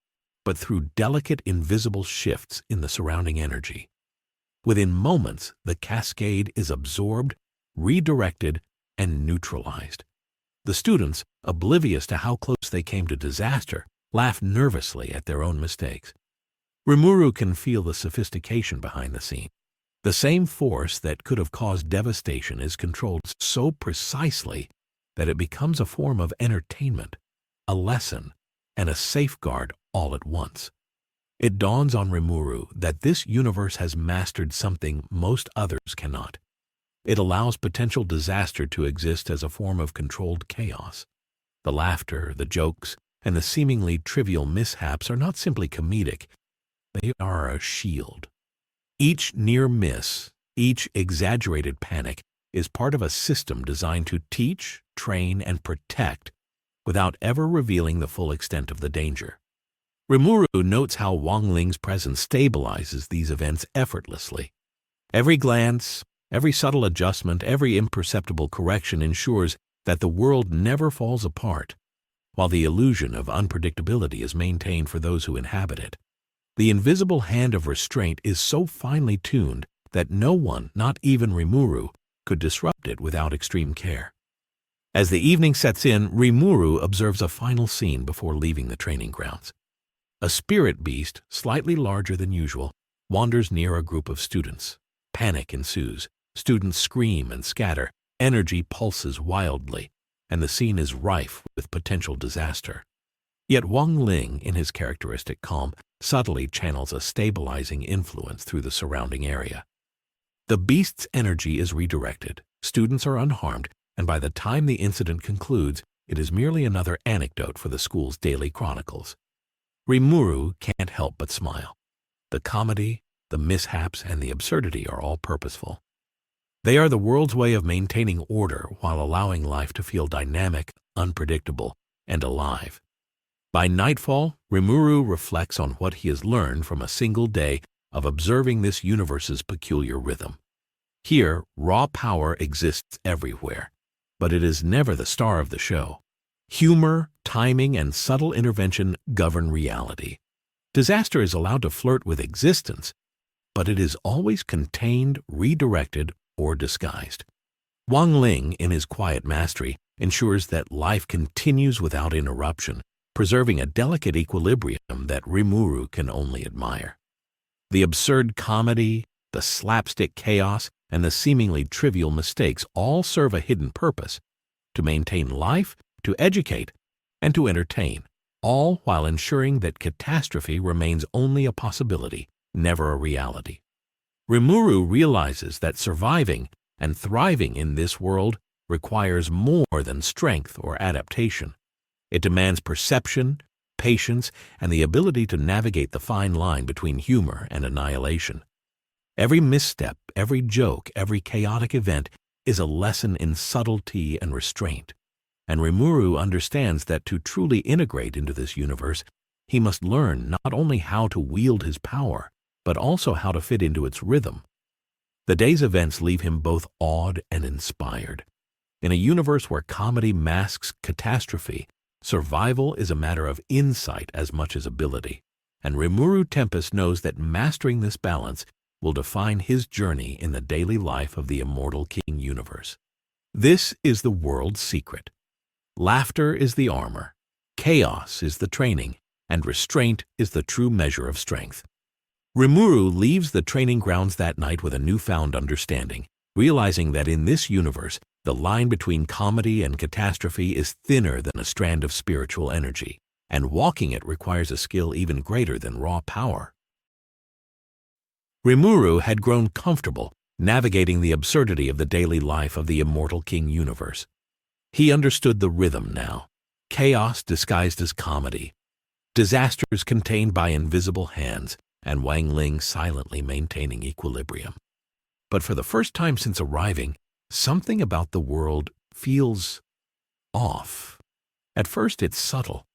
but through delicate invisible shifts in the surrounding energy. Within moments, the cascade is absorbed, redirected, and neutralized. The students, oblivious to how close they came to disaster, laugh nervously at their own mistakes. Rimuru can feel the sophistication behind the scene. The same force that could have caused devastation is controlled so precisely that it becomes a form of entertainment, a lesson, and a safeguard all at once. It dawns on Rimuru that this universe has mastered something most others cannot. It allows potential disaster to exist as a form of controlled chaos. The laughter, the jokes, and the seemingly trivial mishaps are not simply comedic, they are a shield. Each near miss, each exaggerated panic is part of a system designed to teach, train, and protect without ever revealing the full extent of the danger. Rimuru notes how Wang Ling's presence stabilizes these events effortlessly. Every glance, every subtle adjustment, every imperceptible correction ensures that the world never falls apart, while the illusion of unpredictability is maintained for those who inhabit it. The invisible hand of restraint is so finely tuned that no one, not even Rimuru, could disrupt it without extreme care. As the evening sets in, Rimuru observes a final scene before leaving the training grounds. A spirit beast, slightly larger than usual, wanders near a group of students. Panic ensues. Students scream and scatter. Energy pulses wildly, and the scene is rife with potential disaster. Yet Wang Ling, in his characteristic calm, subtly channels a stabilizing influence through the surrounding area. The beast's energy is redirected, students are unharmed, and by the time the incident concludes, it is merely another anecdote for the school's daily chronicles. Rimuru can't help but smile. The comedy, the mishaps, and the absurdity are all purposeful. They are the world's way of maintaining order while allowing life to feel dynamic, unpredictable, and alive. By nightfall, Rimuru reflects on what he has learned from a single day of observing this universe's peculiar rhythm. Here, raw power exists everywhere, but it is never the star of the show. Humor, timing, and subtle intervention govern reality. Disaster is allowed to flirt with existence, but it is always contained, redirected, or disguised. Wang Ling, in his quiet mastery, ensures that life continues without interruption, preserving a delicate equilibrium that Rimuru can only admire. The absurd comedy, the slapstick chaos, and the seemingly trivial mistakes all serve a hidden purpose: to maintain life, to educate, and to entertain, all while ensuring that catastrophe remains only a possibility, never a reality. Rimuru realizes that surviving and thriving in this world requires more than strength or adaptation. It demands perception, patience, and the ability to navigate the fine line between humor and annihilation. Every misstep, every joke, every chaotic event is a lesson in subtlety and restraint, and Rimuru understands that to truly integrate into this universe, he must learn not only how to wield his power, but also how to fit into its rhythm. The day's events leave him both awed and inspired. In a universe where comedy masks catastrophe, survival is a matter of insight as much as ability, and Rimuru Tempest knows that mastering this balance will define his journey in the daily life of the Immortal King universe. This is the world's secret. Laughter is the armor, chaos is the training, and restraint is the true measure of strength. Rimuru leaves the training grounds that night with a newfound understanding, realizing that in this universe, the line between comedy and catastrophe is thinner than a strand of spiritual energy, and walking it requires a skill even greater than raw power. Rimuru had grown comfortable navigating the absurdity of the daily life of the Immortal King universe. He understood the rhythm now, chaos disguised as comedy, disasters contained by invisible hands, and Wang Ling silently maintaining equilibrium. But for the first time since arriving, something about the world feels off. At first it's subtle,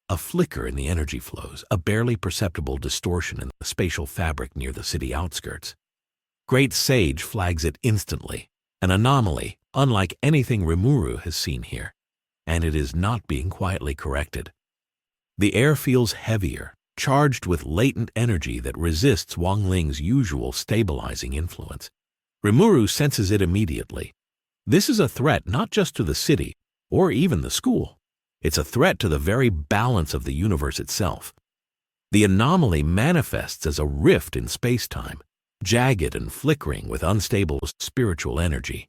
a flicker in the energy flows, a barely perceptible distortion in the spatial fabric near the city outskirts. Great Sage flags it instantly, an anomaly unlike anything Rimuru has seen here, and it is not being quietly corrected. The air feels heavier, charged with latent energy that resists Wang Ling's usual stabilizing influence. Rimuru senses it immediately. This is a threat not just to the city or even the school. It's a threat to the very balance of the universe itself. The anomaly manifests as a rift in space-time, jagged and flickering with unstable spiritual energy.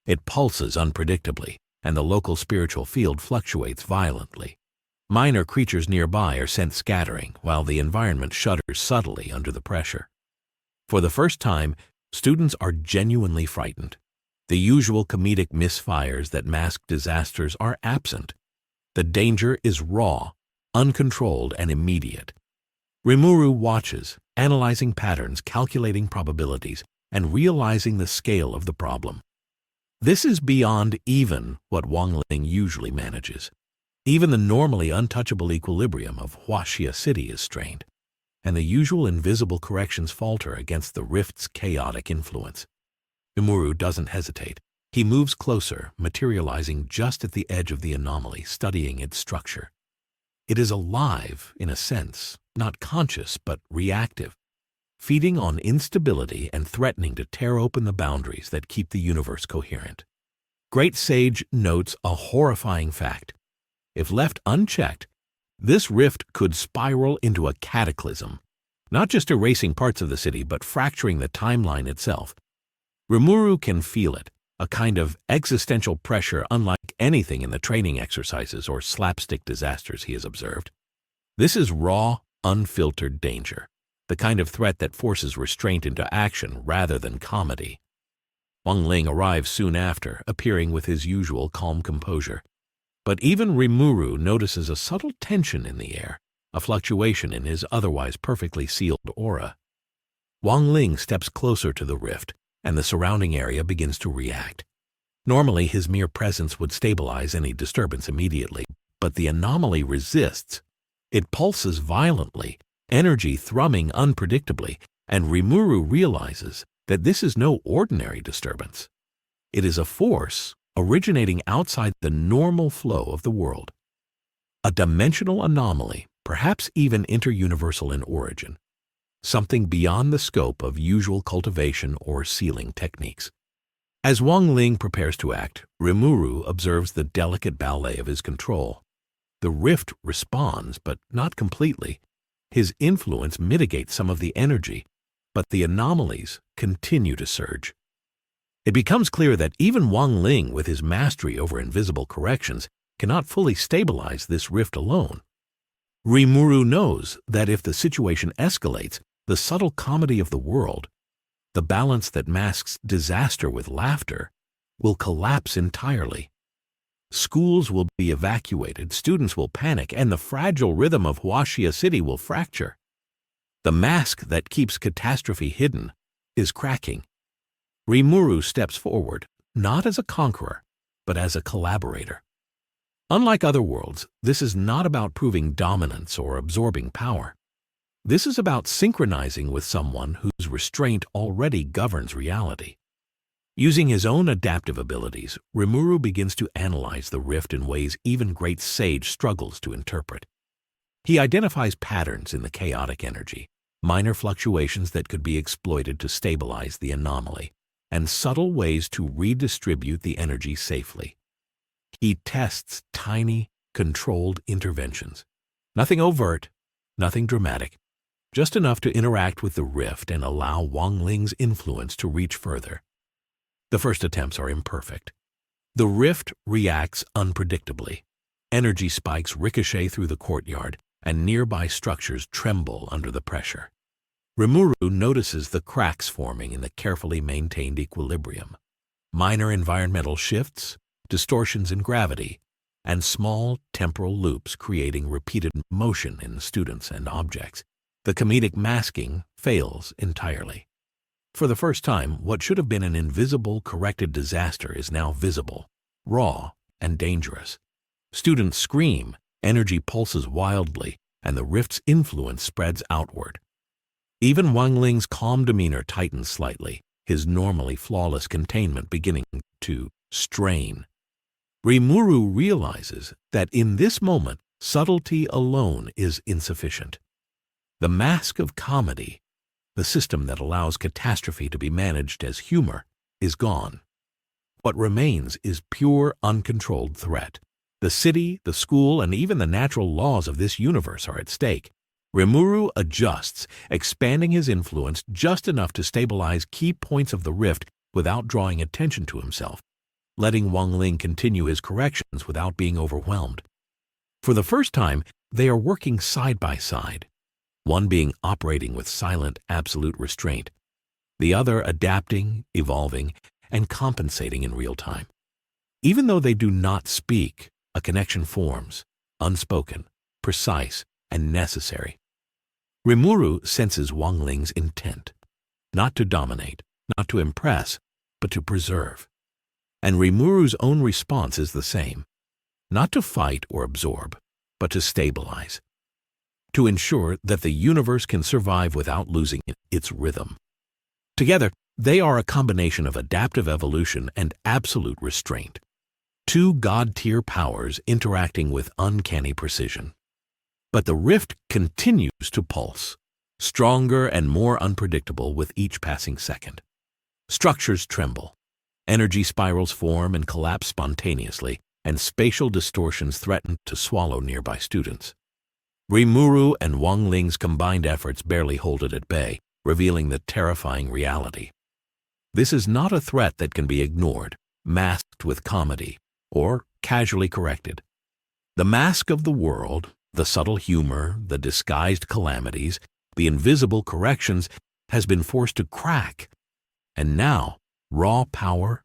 It pulses unpredictably, and the local spiritual field fluctuates violently. Minor creatures nearby are sent scattering, while the environment shudders subtly under the pressure. For the first time, students are genuinely frightened. The usual comedic misfires that mask disasters are absent. The danger is raw, uncontrolled, and immediate. Rimuru watches, analyzing patterns, calculating probabilities, and realizing the scale of the problem. This is beyond even what Wang Ling usually manages. Even the normally untouchable equilibrium of Huaxia City is strained, and the usual invisible corrections falter against the rift's chaotic influence. Rimuru doesn't hesitate. He moves closer, materializing just at the edge of the anomaly, studying its structure. It is alive, in a sense, not conscious but reactive, feeding on instability and threatening to tear open the boundaries that keep the universe coherent. Great Sage notes a horrifying fact. If left unchecked, this rift could spiral into a cataclysm, not just erasing parts of the city, but fracturing the timeline itself. Rimuru can feel it, a kind of existential pressure unlike anything in the training exercises or slapstick disasters he has observed. This is raw, unfiltered danger, the kind of threat that forces restraint into action rather than comedy. Wang Ling arrives soon after, appearing with his usual calm composure. But even Rimuru notices a subtle tension in the air, a fluctuation in his otherwise perfectly sealed aura. Wang Ling steps closer to the rift, and the surrounding area begins to react. Normally, his mere presence would stabilize any disturbance immediately, but the anomaly resists. It pulses violently, energy thrumming unpredictably, and Rimuru realizes that this is no ordinary disturbance. It is a force originating outside the normal flow of the world. A dimensional anomaly, perhaps even interuniversal in origin. Something beyond the scope of usual cultivation or sealing techniques. As Wang Ling prepares to act, Rimuru observes the delicate ballet of his control. The rift responds, but not completely. His influence mitigates some of the energy, but the anomalies continue to surge. It becomes clear that even Wang Ling, with his mastery over invisible corrections, cannot fully stabilize this rift alone. Rimuru knows that if the situation escalates, the subtle comedy of the world, the balance that masks disaster with laughter, will collapse entirely. Schools will be evacuated, students will panic, and the fragile rhythm of Huaxia City will fracture. The mask that keeps catastrophe hidden is cracking. Rimuru steps forward, not as a conqueror, but as a collaborator. Unlike other worlds, this is not about proving dominance or absorbing power. This is about synchronizing with someone whose restraint already governs reality. Using his own adaptive abilities, Rimuru begins to analyze the rift in ways even great sage struggles to interpret. He identifies patterns in the chaotic energy, minor fluctuations that could be exploited to stabilize the anomaly, and subtle ways to redistribute the energy safely. He tests tiny, controlled interventions. Nothing overt, nothing dramatic, just enough to interact with the rift and allow Wang Ling's influence to reach further. The first attempts are imperfect. The rift reacts unpredictably. Energy spikes ricochet through the courtyard, and nearby structures tremble under the pressure. Rimuru notices the cracks forming in the carefully maintained equilibrium. Minor environmental shifts, distortions in gravity, and small temporal loops creating repeated motion in students and objects. The comedic masking fails entirely. For the first time, what should have been an invisible, corrected disaster is now visible, raw, and dangerous. Students scream, energy pulses wildly, and the rift's influence spreads outward. Even Wang Ling's calm demeanor tightens slightly, his normally flawless containment beginning to strain. Rimuru realizes that in this moment, subtlety alone is insufficient. The mask of comedy, the system that allows catastrophe to be managed as humor, is gone. What remains is pure, uncontrolled threat. The city, the school, and even the natural laws of this universe are at stake. Rimuru adjusts, expanding his influence just enough to stabilize key points of the rift without drawing attention to himself, letting Wang Ling continue his corrections without being overwhelmed. For the first time, they are working side by side, one being operating with silent, absolute restraint, the other adapting, evolving, and compensating in real time. Even though they do not speak, a connection forms, unspoken, precise, and necessary. Rimuru senses Wang Ling's intent, not to dominate, not to impress, but to preserve. And Rimuru's own response is the same, not to fight or absorb, but to stabilize, to ensure that the universe can survive without losing its rhythm. Together, they are a combination of adaptive evolution and absolute restraint, two god-tier powers interacting with uncanny precision. But the rift continues to pulse, stronger and more unpredictable with each passing second. Structures tremble, energy spirals form and collapse spontaneously, and spatial distortions threaten to swallow nearby students. Rimuru and Wang Ling's combined efforts barely hold it at bay, revealing the terrifying reality. This is not a threat that can be ignored, masked with comedy, or casually corrected. The mask of the world, the subtle humor, the disguised calamities, the invisible corrections, has been forced to crack. And now, raw power,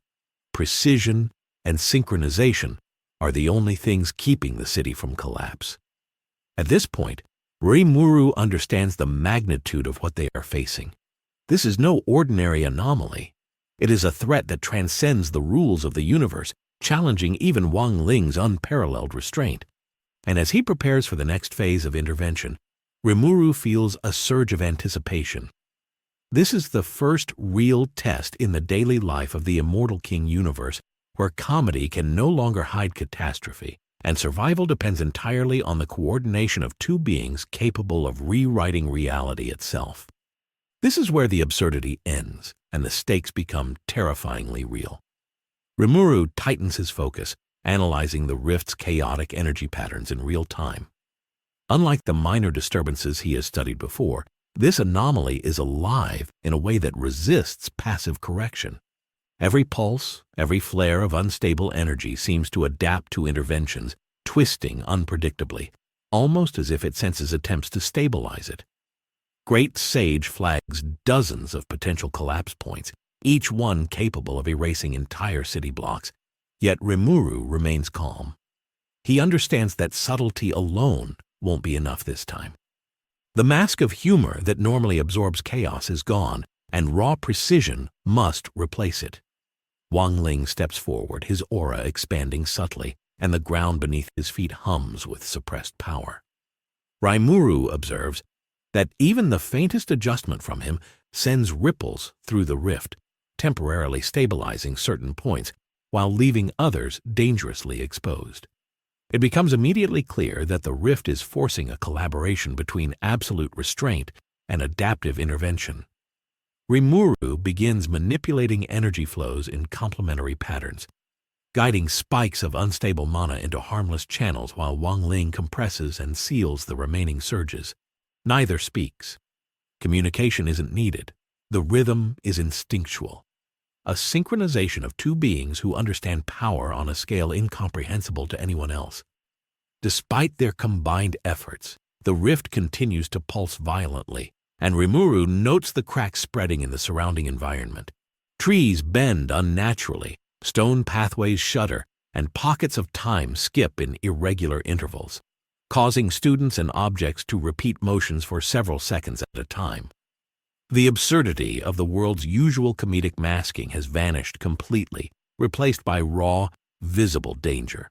precision, and synchronization are the only things keeping the city from collapse. At this point, Rimuru understands the magnitude of what they are facing. This is no ordinary anomaly. It is a threat that transcends the rules of the universe, challenging even Wang Ling's unparalleled restraint. And as he prepares for the next phase of intervention, Rimuru feels a surge of anticipation. This is the first real test in the daily life of the Immortal King universe, where comedy can no longer hide catastrophe, and survival depends entirely on the coordination of two beings capable of rewriting reality itself. This is where the absurdity ends, and the stakes become terrifyingly real. Rimuru tightens his focus, analyzing the rift's chaotic energy patterns in real time. Unlike the minor disturbances he has studied before, this anomaly is alive in a way that resists passive correction. Every pulse, every flare of unstable energy seems to adapt to interventions, twisting unpredictably, almost as if it senses attempts to stabilize it. Great Sage flags dozens of potential collapse points, each one capable of erasing entire city blocks. Yet Rimuru remains calm. He understands that subtlety alone won't be enough this time. The mask of humor that normally absorbs chaos is gone, and raw precision must replace it. Wang Ling steps forward, his aura expanding subtly, and the ground beneath his feet hums with suppressed power. Rimuru observes that even the faintest adjustment from him sends ripples through the rift, temporarily stabilizing certain points while leaving others dangerously exposed. It becomes immediately clear that the rift is forcing a collaboration between absolute restraint and adaptive intervention. Rimuru begins manipulating energy flows in complementary patterns, guiding spikes of unstable mana into harmless channels while Wang Ling compresses and seals the remaining surges. Neither speaks. Communication isn't needed. The rhythm is instinctual. A synchronization of two beings who understand power on a scale incomprehensible to anyone else. Despite their combined efforts, the rift continues to pulse violently, and Rimuru notes the cracks spreading in the surrounding environment. Trees bend unnaturally, stone pathways shudder, and pockets of time skip in irregular intervals, causing students and objects to repeat motions for several seconds at a time. The absurdity of the world's usual comedic masking has vanished completely, replaced by raw, visible danger.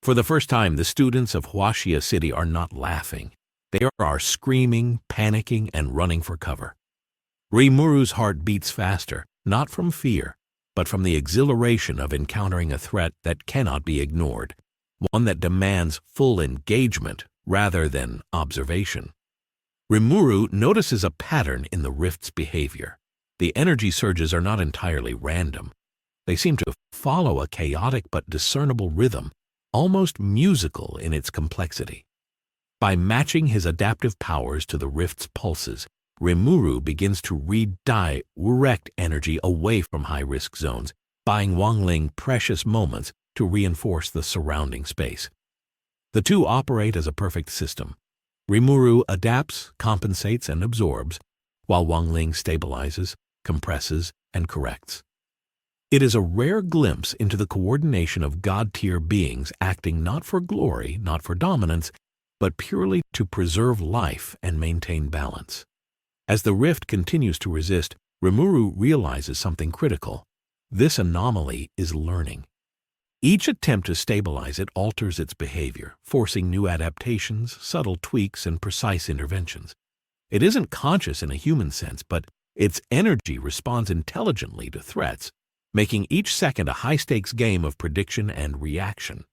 For the first time, the students of Huaxia City are not laughing. They are screaming, panicking, and running for cover. Rimuru's heart beats faster, not from fear, but from the exhilaration of encountering a threat that cannot be ignored, one that demands full engagement rather than observation. Rimuru notices a pattern in the rift's behavior. The energy surges are not entirely random. They seem to follow a chaotic but discernible rhythm, almost musical in its complexity. By matching his adaptive powers to the rift's pulses, Rimuru begins to redirect energy away from high-risk zones, buying Wang Ling precious moments to reinforce the surrounding space. The two operate as a perfect system. Rimuru adapts, compensates, and absorbs, while Wang Ling stabilizes, compresses, and corrects. It is a rare glimpse into the coordination of god-tier beings acting not for glory, not for dominance, but purely to preserve life and maintain balance. As the rift continues to resist, Rimuru realizes something critical. This anomaly is learning. Each attempt to stabilize it alters its behavior, forcing new adaptations, subtle tweaks, and precise interventions. It isn't conscious in a human sense, but its energy responds intelligently to threats, making each second a high-stakes game of prediction and reaction.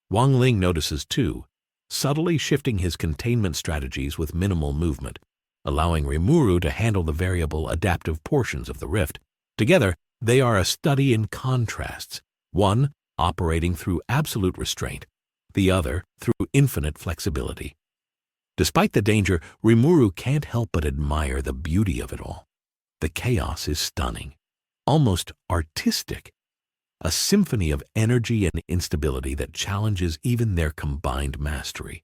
Wang Ling notices too, subtly shifting his containment strategies with minimal movement, allowing Rimuru to handle the variable adaptive portions of the rift. Together, they are a study in contrasts, one operating through absolute restraint, the other through infinite flexibility. Despite the danger, Rimuru can't help but admire the beauty of it all. The chaos is stunning, almost artistic, a symphony of energy and instability that challenges even their combined mastery.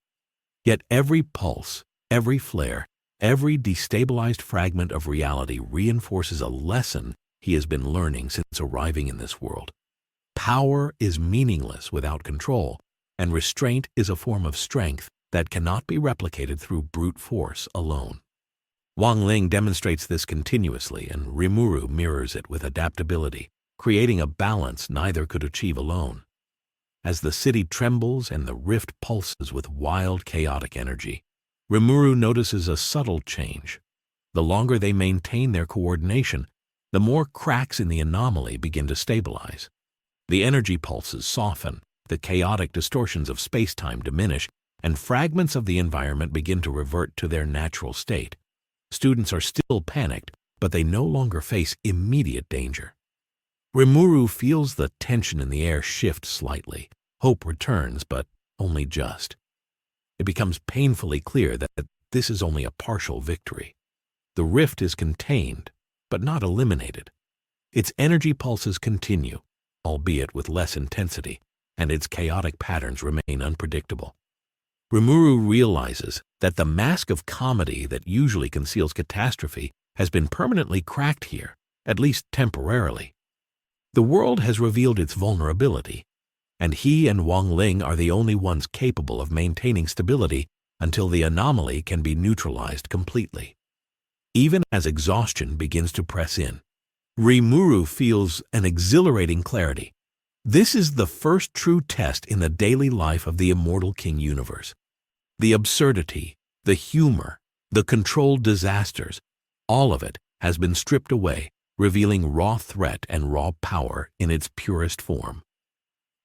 Yet every pulse, every flare, every destabilized fragment of reality reinforces a lesson he has been learning since arriving in this world. Power is meaningless without control, and restraint is a form of strength that cannot be replicated through brute force alone. Wang Ling demonstrates this continuously, and Rimuru mirrors it with adaptability, creating a balance neither could achieve alone. As the city trembles and the rift pulses with wild, chaotic energy, Rimuru notices a subtle change. The longer they maintain their coordination, the more cracks in the anomaly begin to stabilize. The energy pulses soften, the chaotic distortions of space-time diminish, and fragments of the environment begin to revert to their natural state. Students are still panicked, but they no longer face immediate danger. Rimuru feels the tension in the air shift slightly. Hope returns, but only just. It becomes painfully clear that this is only a partial victory. The rift is contained, but not eliminated. Its energy pulses continue, albeit with less intensity, and its chaotic patterns remain unpredictable. Rimuru realizes that the mask of comedy that usually conceals catastrophe has been permanently cracked here, at least temporarily. The world has revealed its vulnerability, and he and Wang Ling are the only ones capable of maintaining stability until the anomaly can be neutralized completely. Even as exhaustion begins to press in, Rimuru feels an exhilarating clarity. This is the first true test in the daily life of the Immortal King universe. The absurdity, the humor, the controlled disasters, all of it has been stripped away, revealing raw threat and raw power in its purest form.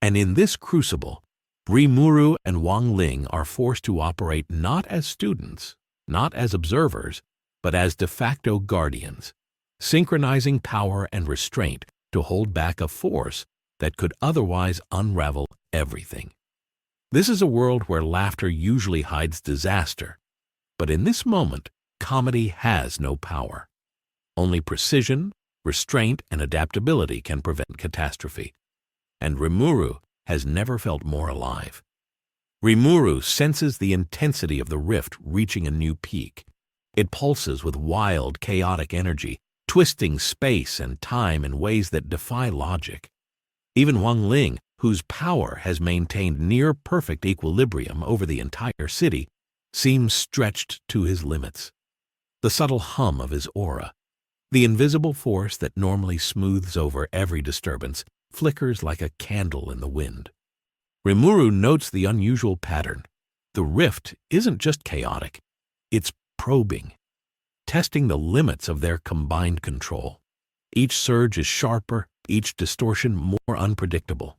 And in this crucible, Rimuru and Wang Ling are forced to operate not as students, not as observers, but as de facto guardians, synchronizing power and restraint to hold back a force that could otherwise unravel everything. This is a world where laughter usually hides disaster, but in this moment, comedy has no power. Only precision, restraint, and adaptability can prevent catastrophe. And Rimuru has never felt more alive. Rimuru senses the intensity of the rift reaching a new peak. It pulses with wild, chaotic energy, twisting space and time in ways that defy logic. Even Wang Ling, whose power has maintained near-perfect equilibrium over the entire city, seems stretched to his limits. The subtle hum of his aura, the invisible force that normally smooths over every disturbance, flickers like a candle in the wind. Rimuru notes the unusual pattern. The rift isn't just chaotic, it's probing, testing the limits of their combined control. Each surge is sharper, each distortion more unpredictable.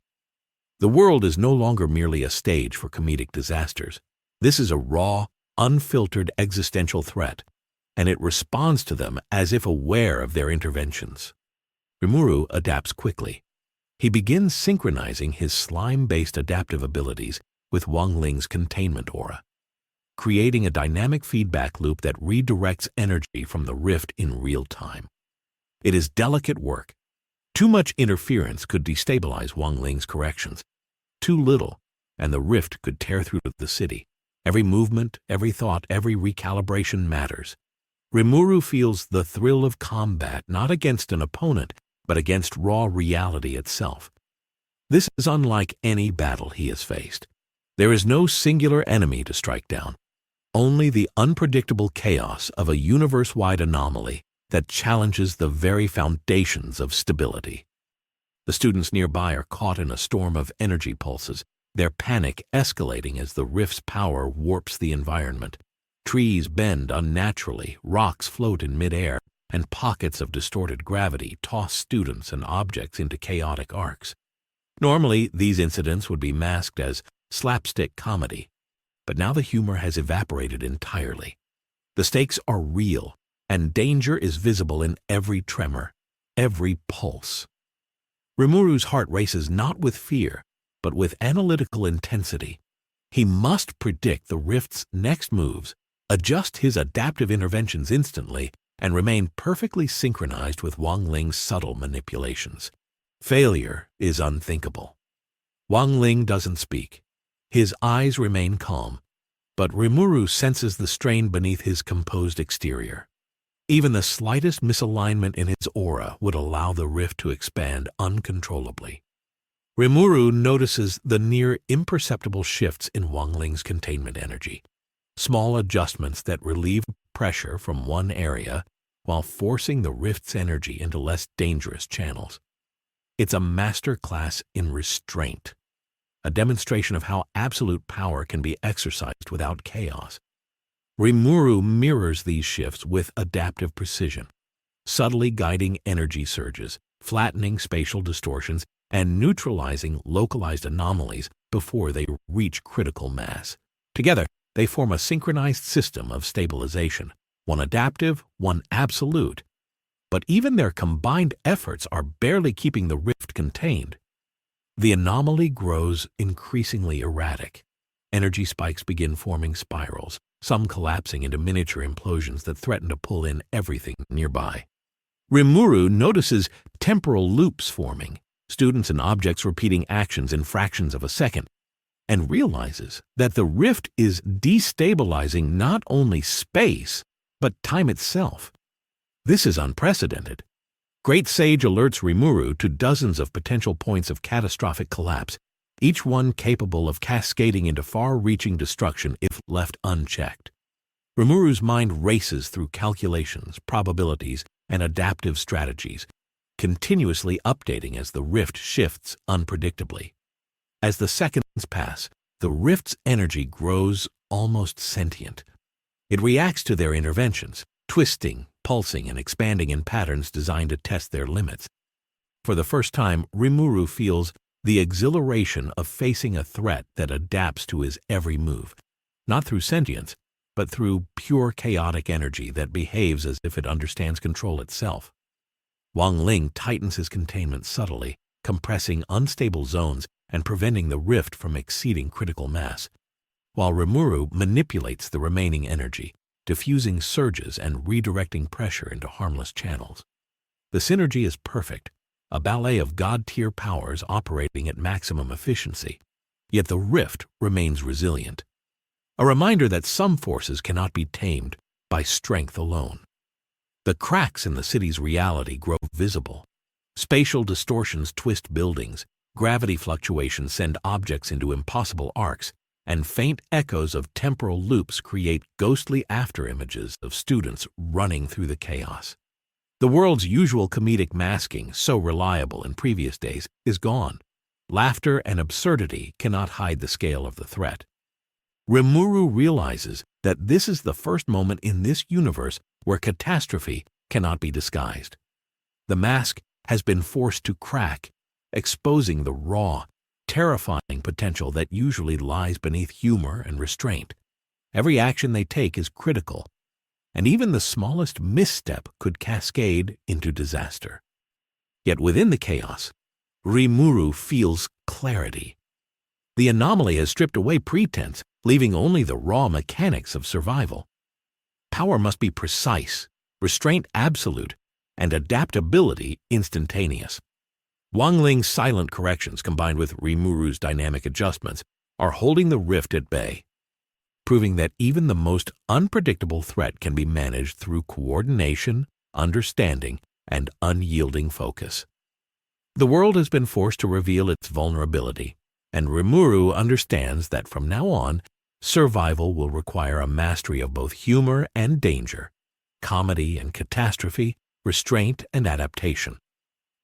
The world is no longer merely a stage for comedic disasters. This is a raw, unfiltered existential threat, and it responds to them as if aware of their interventions. Rimuru adapts quickly. He begins synchronizing his slime-based adaptive abilities with Wang Ling's containment aura, creating a dynamic feedback loop that redirects energy from the rift in real time. It is delicate work. Too much interference could destabilize Wang Ling's corrections. Too little, and the rift could tear through the city. Every movement, every thought, every recalibration matters. Rimuru feels the thrill of combat not against an opponent, but against raw reality itself. This is unlike any battle he has faced. There is no singular enemy to strike down, only the unpredictable chaos of a universe-wide anomaly that challenges the very foundations of stability. The students nearby are caught in a storm of energy pulses, their panic escalating as the rift's power warps the environment. Trees bend unnaturally, rocks float in midair, and pockets of distorted gravity toss students and objects into chaotic arcs. Normally, these incidents would be masked as slapstick comedy, but now the humor has evaporated entirely. The stakes are real, and danger is visible in every tremor, every pulse. Rimuru's heart races not with fear, but with analytical intensity. He must predict the rift's next moves, adjust his adaptive interventions instantly, and remain perfectly synchronized with Wang Ling's subtle manipulations. Failure is unthinkable. Wang Ling doesn't speak. His eyes remain calm, but Rimuru senses the strain beneath his composed exterior. Even the slightest misalignment in his aura would allow the rift to expand uncontrollably. Rimuru notices the near imperceptible shifts in Wang Ling's containment energy, small adjustments that relieve pressure from one area while forcing the rift's energy into less dangerous channels. It's a master class in restraint, a demonstration of how absolute power can be exercised without chaos. Rimuru mirrors these shifts with adaptive precision, subtly guiding energy surges, flattening spatial distortions, and neutralizing localized anomalies before they reach critical mass. Together, they form a synchronized system of stabilization, one adaptive, one absolute. But even their combined efforts are barely keeping the rift contained. The anomaly grows increasingly erratic. Energy spikes begin forming spirals, some collapsing into miniature implosions that threaten to pull in everything nearby. Rimuru notices temporal loops forming, students and objects repeating actions in fractions of a second, and realizes that the rift is destabilizing not only space, but time itself. This is unprecedented. Great Sage alerts Rimuru to dozens of potential points of catastrophic collapse, each one capable of cascading into far-reaching destruction if left unchecked. Rimuru's mind races through calculations, probabilities, and adaptive strategies, continuously updating as the rift shifts unpredictably. As the seconds pass, the rift's energy grows almost sentient. It reacts to their interventions, twisting, pulsing, and expanding in patterns designed to test their limits. For the first time, Rimuru feels the exhilaration of facing a threat that adapts to his every move, not through sentience, but through pure chaotic energy that behaves as if it understands control itself. Wang Ling tightens his containment subtly, compressing unstable zones and preventing the rift from exceeding critical mass, while Rimuru manipulates the remaining energy, diffusing surges and redirecting pressure into harmless channels. The synergy is perfect, a ballet of god-tier powers operating at maximum efficiency, yet the rift remains resilient. A reminder that some forces cannot be tamed by strength alone. The cracks in the city's reality grow visible. Spatial distortions twist buildings, gravity fluctuations send objects into impossible arcs, and faint echoes of temporal loops create ghostly afterimages of students running through the chaos. The world's usual comedic masking, so reliable in previous days, is gone. Laughter and absurdity cannot hide the scale of the threat. Rimuru realizes that this is the first moment in this universe where catastrophe cannot be disguised. The mask has been forced to crack, exposing the raw, terrifying potential that usually lies beneath humor and restraint. Every action they take is critical, and even the smallest misstep could cascade into disaster. Yet within the chaos, Rimuru feels clarity. The anomaly has stripped away pretense, leaving only the raw mechanics of survival. Power must be precise, restraint absolute, and adaptability instantaneous. Wang Ling's silent corrections combined with Rimuru's dynamic adjustments are holding the rift at bay, proving that even the most unpredictable threat can be managed through coordination, understanding, and unyielding focus. The world has been forced to reveal its vulnerability, and Rimuru understands that from now on, survival will require a mastery of both humor and danger, comedy and catastrophe, restraint and adaptation.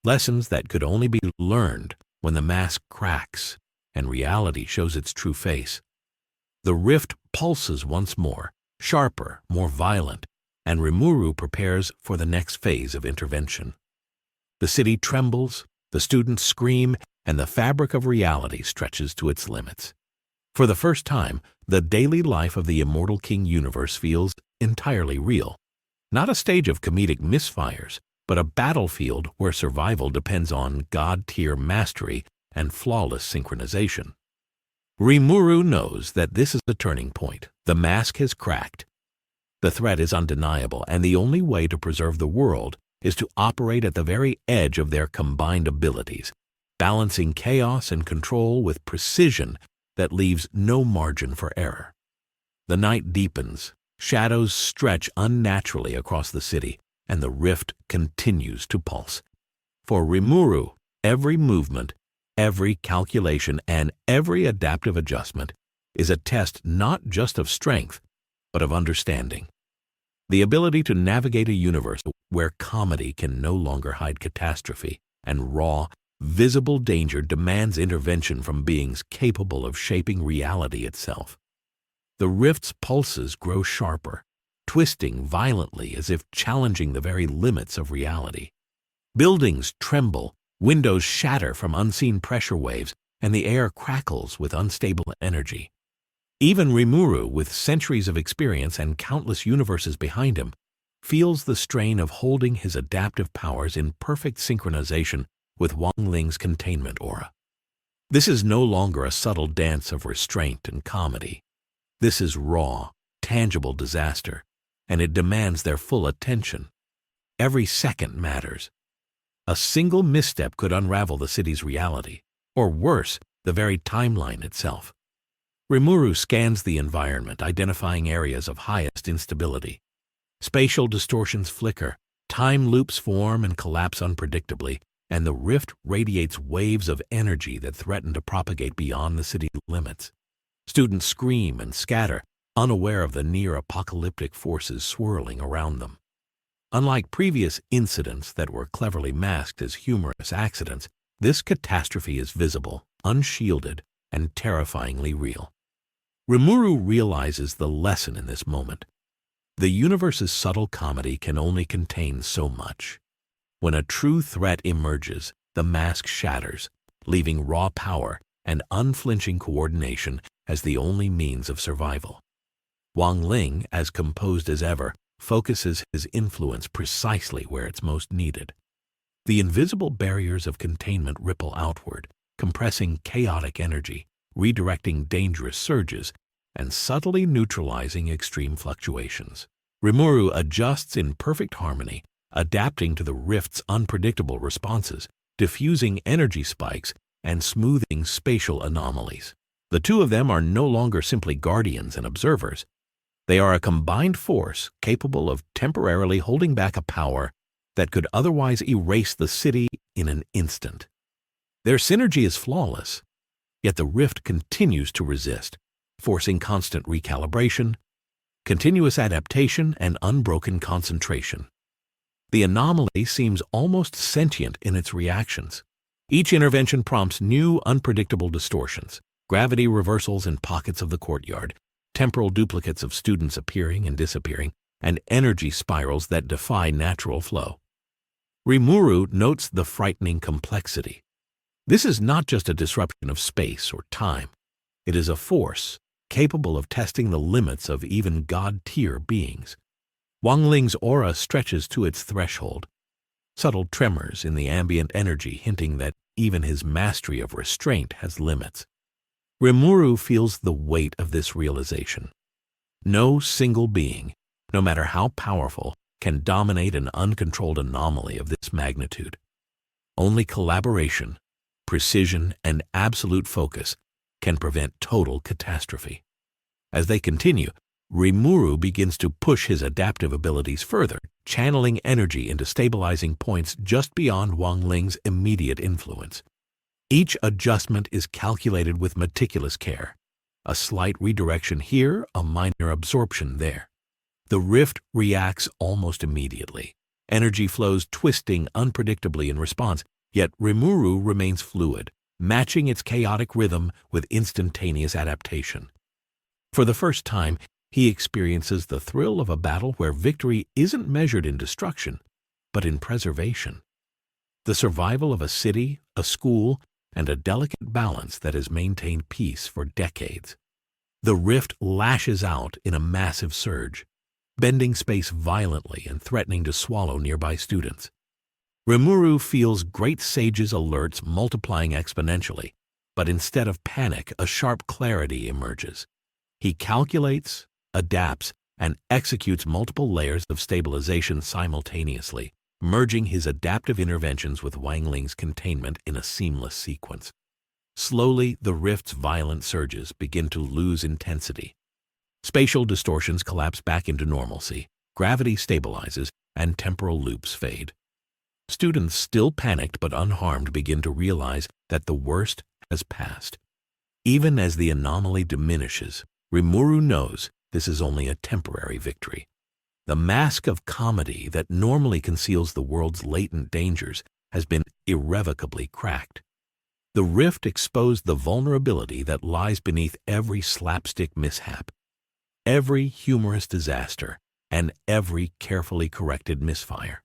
Lessons that could only be learned when the mask cracks and reality shows its true face. The rift pulses once more, sharper, more violent, and Rimuru prepares for the next phase of intervention. The city trembles, the students scream, and the fabric of reality stretches to its limits. For the first time, the daily life of the Immortal King universe feels entirely real. Not a stage of comedic misfires, but a battlefield where survival depends on god-tier mastery and flawless synchronization. Rimuru knows that this is a turning point. The mask has cracked. The threat is undeniable, and the only way to preserve the world is to operate at the very edge of their combined abilities, balancing chaos and control with precision that leaves no margin for error. The night deepens, shadows stretch unnaturally across the city, and the rift continues to pulse. For Rimuru, every movement, every calculation, and every adaptive adjustment is a test not just of strength, but of understanding. The ability to navigate a universe where comedy can no longer hide catastrophe and raw, visible danger demands intervention from beings capable of shaping reality itself. The rift's pulses grow sharper, twisting violently as if challenging the very limits of reality. Buildings tremble, windows shatter from unseen pressure waves, and the air crackles with unstable energy. Even Rimuru, with centuries of experience and countless universes behind him, feels the strain of holding his adaptive powers in perfect synchronization with Wang Ling's containment aura. This is no longer a subtle dance of restraint and comedy. This is raw, tangible disaster, and it demands their full attention. Every second matters. A single misstep could unravel the city's reality, or worse, the very timeline itself. Rimuru scans the environment, identifying areas of highest instability. Spatial distortions flicker, time loops form and collapse unpredictably, and the rift radiates waves of energy that threaten to propagate beyond the city limits. Students scream and scatter, unaware of the near-apocalyptic forces swirling around them. Unlike previous incidents that were cleverly masked as humorous accidents, this catastrophe is visible, unshielded, and terrifyingly real. Rimuru realizes the lesson in this moment. The universe's subtle comedy can only contain so much. When a true threat emerges, the mask shatters, leaving raw power and unflinching coordination as the only means of survival. Wang Ling, as composed as ever, focuses his influence precisely where it's most needed. The invisible barriers of containment ripple outward, compressing chaotic energy, redirecting dangerous surges, and subtly neutralizing extreme fluctuations. Rimuru adjusts in perfect harmony, adapting to the rift's unpredictable responses, diffusing energy spikes, and smoothing spatial anomalies. The two of them are no longer simply guardians and observers. They are a combined force capable of temporarily holding back a power that could otherwise erase the city in an instant. Their synergy is flawless, yet the rift continues to resist, forcing constant recalibration, continuous adaptation, and unbroken concentration. The anomaly seems almost sentient in its reactions. Each intervention prompts new, unpredictable distortions, gravity reversals in pockets of the courtyard, temporal duplicates of students appearing and disappearing, and energy spirals that defy natural flow. Rimuru notes the frightening complexity. This is not just a disruption of space or time. It is a force capable of testing the limits of even god-tier beings. Wang Ling's aura stretches to its threshold, subtle tremors in the ambient energy hinting that even his mastery of restraint has limits. Rimuru feels the weight of this realization. No single being, no matter how powerful, can dominate an uncontrolled anomaly of this magnitude. Only collaboration, precision, and absolute focus can prevent total catastrophe. As they continue, Rimuru begins to push his adaptive abilities further, channeling energy into stabilizing points just beyond Wang Ling's immediate influence. Each adjustment is calculated with meticulous care. A slight redirection here, a minor absorption there. The rift reacts almost immediately. Energy flows twisting unpredictably in response, yet Rimuru remains fluid, matching its chaotic rhythm with instantaneous adaptation. For the first time, he experiences the thrill of a battle where victory isn't measured in destruction, but in preservation. The survival of a city, a school, and a delicate balance that has maintained peace for decades. The rift lashes out in a massive surge, bending space violently and threatening to swallow nearby students. Rimuru feels great sage's alerts multiplying exponentially, but instead of panic, a sharp clarity emerges. He calculates, adapts, and executes multiple layers of stabilization simultaneously, merging his adaptive interventions with Wang Ling's containment in a seamless sequence. Slowly, the rift's violent surges begin to lose intensity. Spatial distortions collapse back into normalcy, gravity stabilizes, and temporal loops fade. Students, still panicked but unharmed, begin to realize that the worst has passed. Even as the anomaly diminishes, Rimuru knows this is only a temporary victory. The mask of comedy that normally conceals the world's latent dangers has been irrevocably cracked. The rift exposed the vulnerability that lies beneath every slapstick mishap, every humorous disaster, and every carefully corrected misfire.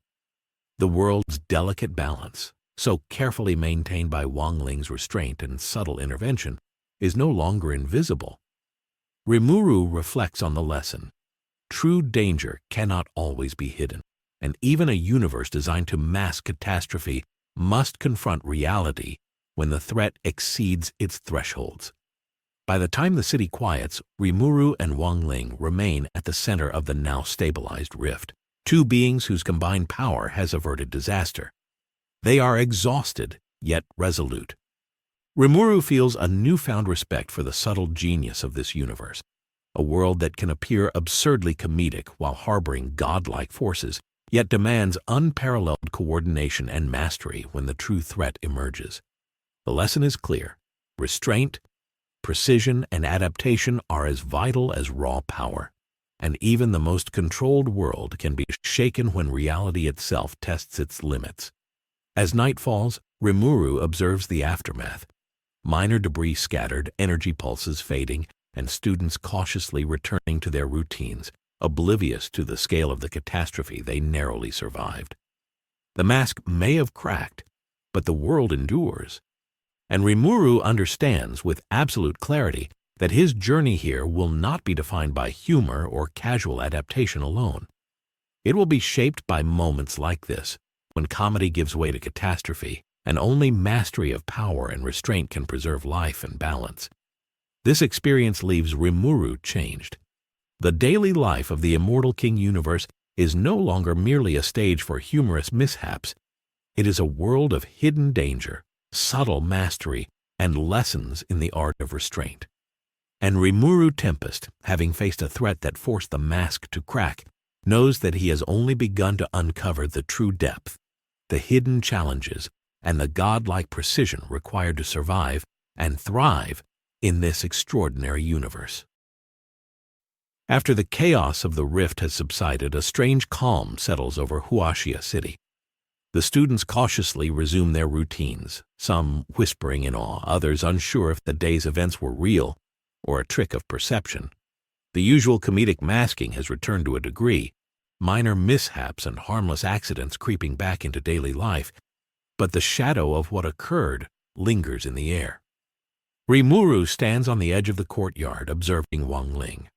The world's delicate balance, so carefully maintained by Wang Ling's restraint and subtle intervention, is no longer invisible. Rimuru reflects on the lesson. True danger cannot always be hidden, and even a universe designed to mask catastrophe must confront reality when the threat exceeds its thresholds. By the time the city quiets, Rimuru and Wang Ling remain at the center of the now stabilized rift, two beings whose combined power has averted disaster. They are exhausted, yet resolute. Rimuru feels a newfound respect for the subtle genius of this universe, a world that can appear absurdly comedic while harboring godlike forces, yet demands unparalleled coordination and mastery when the true threat emerges. The lesson is clear. Restraint, precision, and adaptation are as vital as raw power. and even the most controlled world can be shaken when reality itself tests its limits. As night falls, Rimuru observes the aftermath. Minor debris scattered, energy pulses fading, and students cautiously returning to their routines, oblivious to the scale of the catastrophe they narrowly survived. The mask may have cracked, but the world endures. And Rimuru understands with absolute clarity that his journey here will not be defined by humor or casual adaptation alone. It will be shaped by moments like this, when comedy gives way to catastrophe, and only mastery of power and restraint can preserve life and balance. This experience leaves Rimuru changed. The daily life of the Immortal King universe is no longer merely a stage for humorous mishaps. It is a world of hidden danger, subtle mastery, and lessons in the art of restraint. And Rimuru Tempest, having faced a threat that forced the mask to crack, knows that he has only begun to uncover the true depth, the hidden challenges, and the godlike precision required to survive and thrive in this extraordinary universe. After the chaos of the rift has subsided, a strange calm settles over Huashia City. The students cautiously resume their routines, some whispering in awe, others unsure if the day's events were real or a trick of perception. The usual comedic masking has returned to a degree, minor mishaps and harmless accidents creeping back into daily life, but the shadow of what occurred lingers in the air. Rimuru stands on the edge of the courtyard, observing Wang Ling.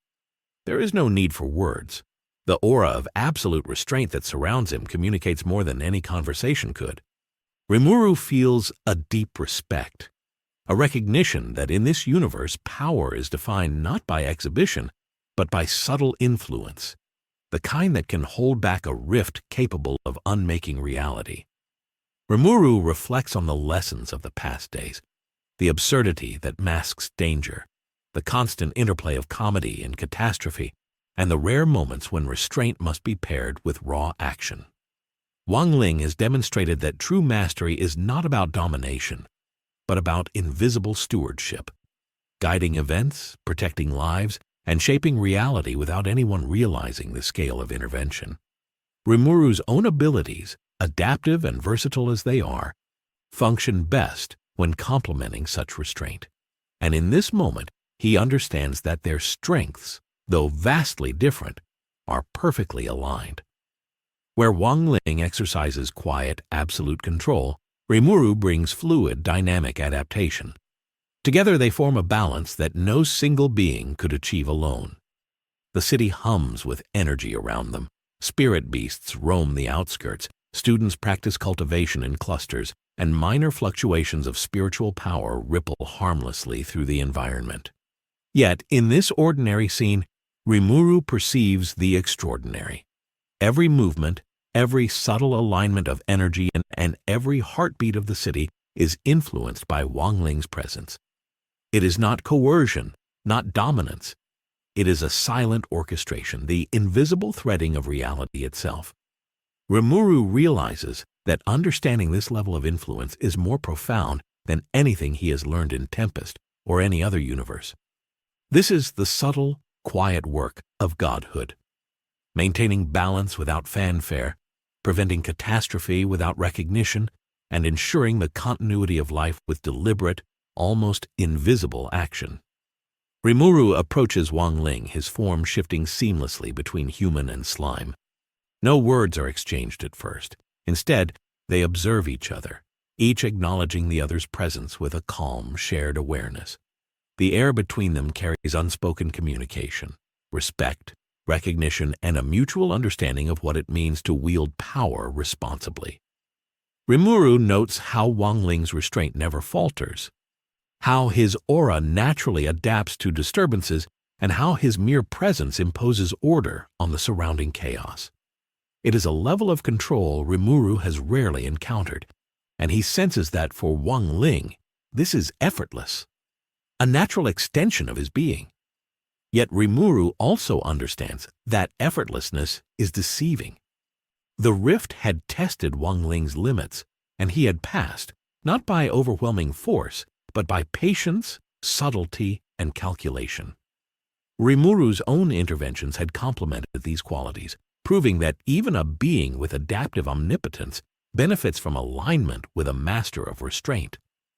There is no need for words. The aura of absolute restraint that surrounds him communicates more than any conversation could. Rimuru feels a deep respect, a recognition that in this universe power is defined not by exhibition, but by subtle influence, the kind that can hold back a rift capable of unmaking reality. Rimuru reflects on the lessons of the past days, the absurdity that masks danger, the constant interplay of comedy and catastrophe, and the rare moments when restraint must be paired with raw action. Wang Ling has demonstrated that true mastery is not about domination, but about invisible stewardship, guiding events, protecting lives, and shaping reality without anyone realizing the scale of intervention. Rimuru's own abilities, adaptive and versatile as they are, function best when complementing such restraint. And in this moment, he understands that their strengths, though vastly different, are perfectly aligned. Where Wang Ling exercises quiet, absolute control, Rimuru brings fluid, dynamic adaptation. Together they form a balance that no single being could achieve alone. The city hums with energy around them. Spirit beasts roam the outskirts, students practice cultivation in clusters, and minor fluctuations of spiritual power ripple harmlessly through the environment. Yet, in this ordinary scene, Rimuru perceives the extraordinary. Every movement, every subtle alignment of energy, and every heartbeat of the city is influenced by Wang Ling's presence. It is not coercion, not dominance. It is a silent orchestration, the invisible threading of reality itself. Rimuru realizes that understanding this level of influence is more profound than anything he has learned in Tempest or any other universe. This is the subtle, quiet work of godhood, maintaining balance without fanfare, preventing catastrophe without recognition, and ensuring the continuity of life with deliberate, almost invisible action. Rimuru approaches Wang Ling, his form shifting seamlessly between human and slime. No words are exchanged at first. Instead, they observe each other, each acknowledging the other's presence with a calm, shared awareness. The air between them carries unspoken communication, respect, recognition, and a mutual understanding of what it means to wield power responsibly. Rimuru notes how Wang Ling's restraint never falters, how his aura naturally adapts to disturbances, and how his mere presence imposes order on the surrounding chaos. It is a level of control Rimuru has rarely encountered, and he senses that for Wang Ling, this is effortless, a natural extension of his being. Yet Rimuru also understands that effortlessness is deceiving. The rift had tested Wang Ling's limits, and he had passed, not by overwhelming force, but by patience, subtlety, and calculation. Rimuru's own interventions had complemented these qualities, proving that even a being with adaptive omnipotence benefits from alignment with a master of restraint.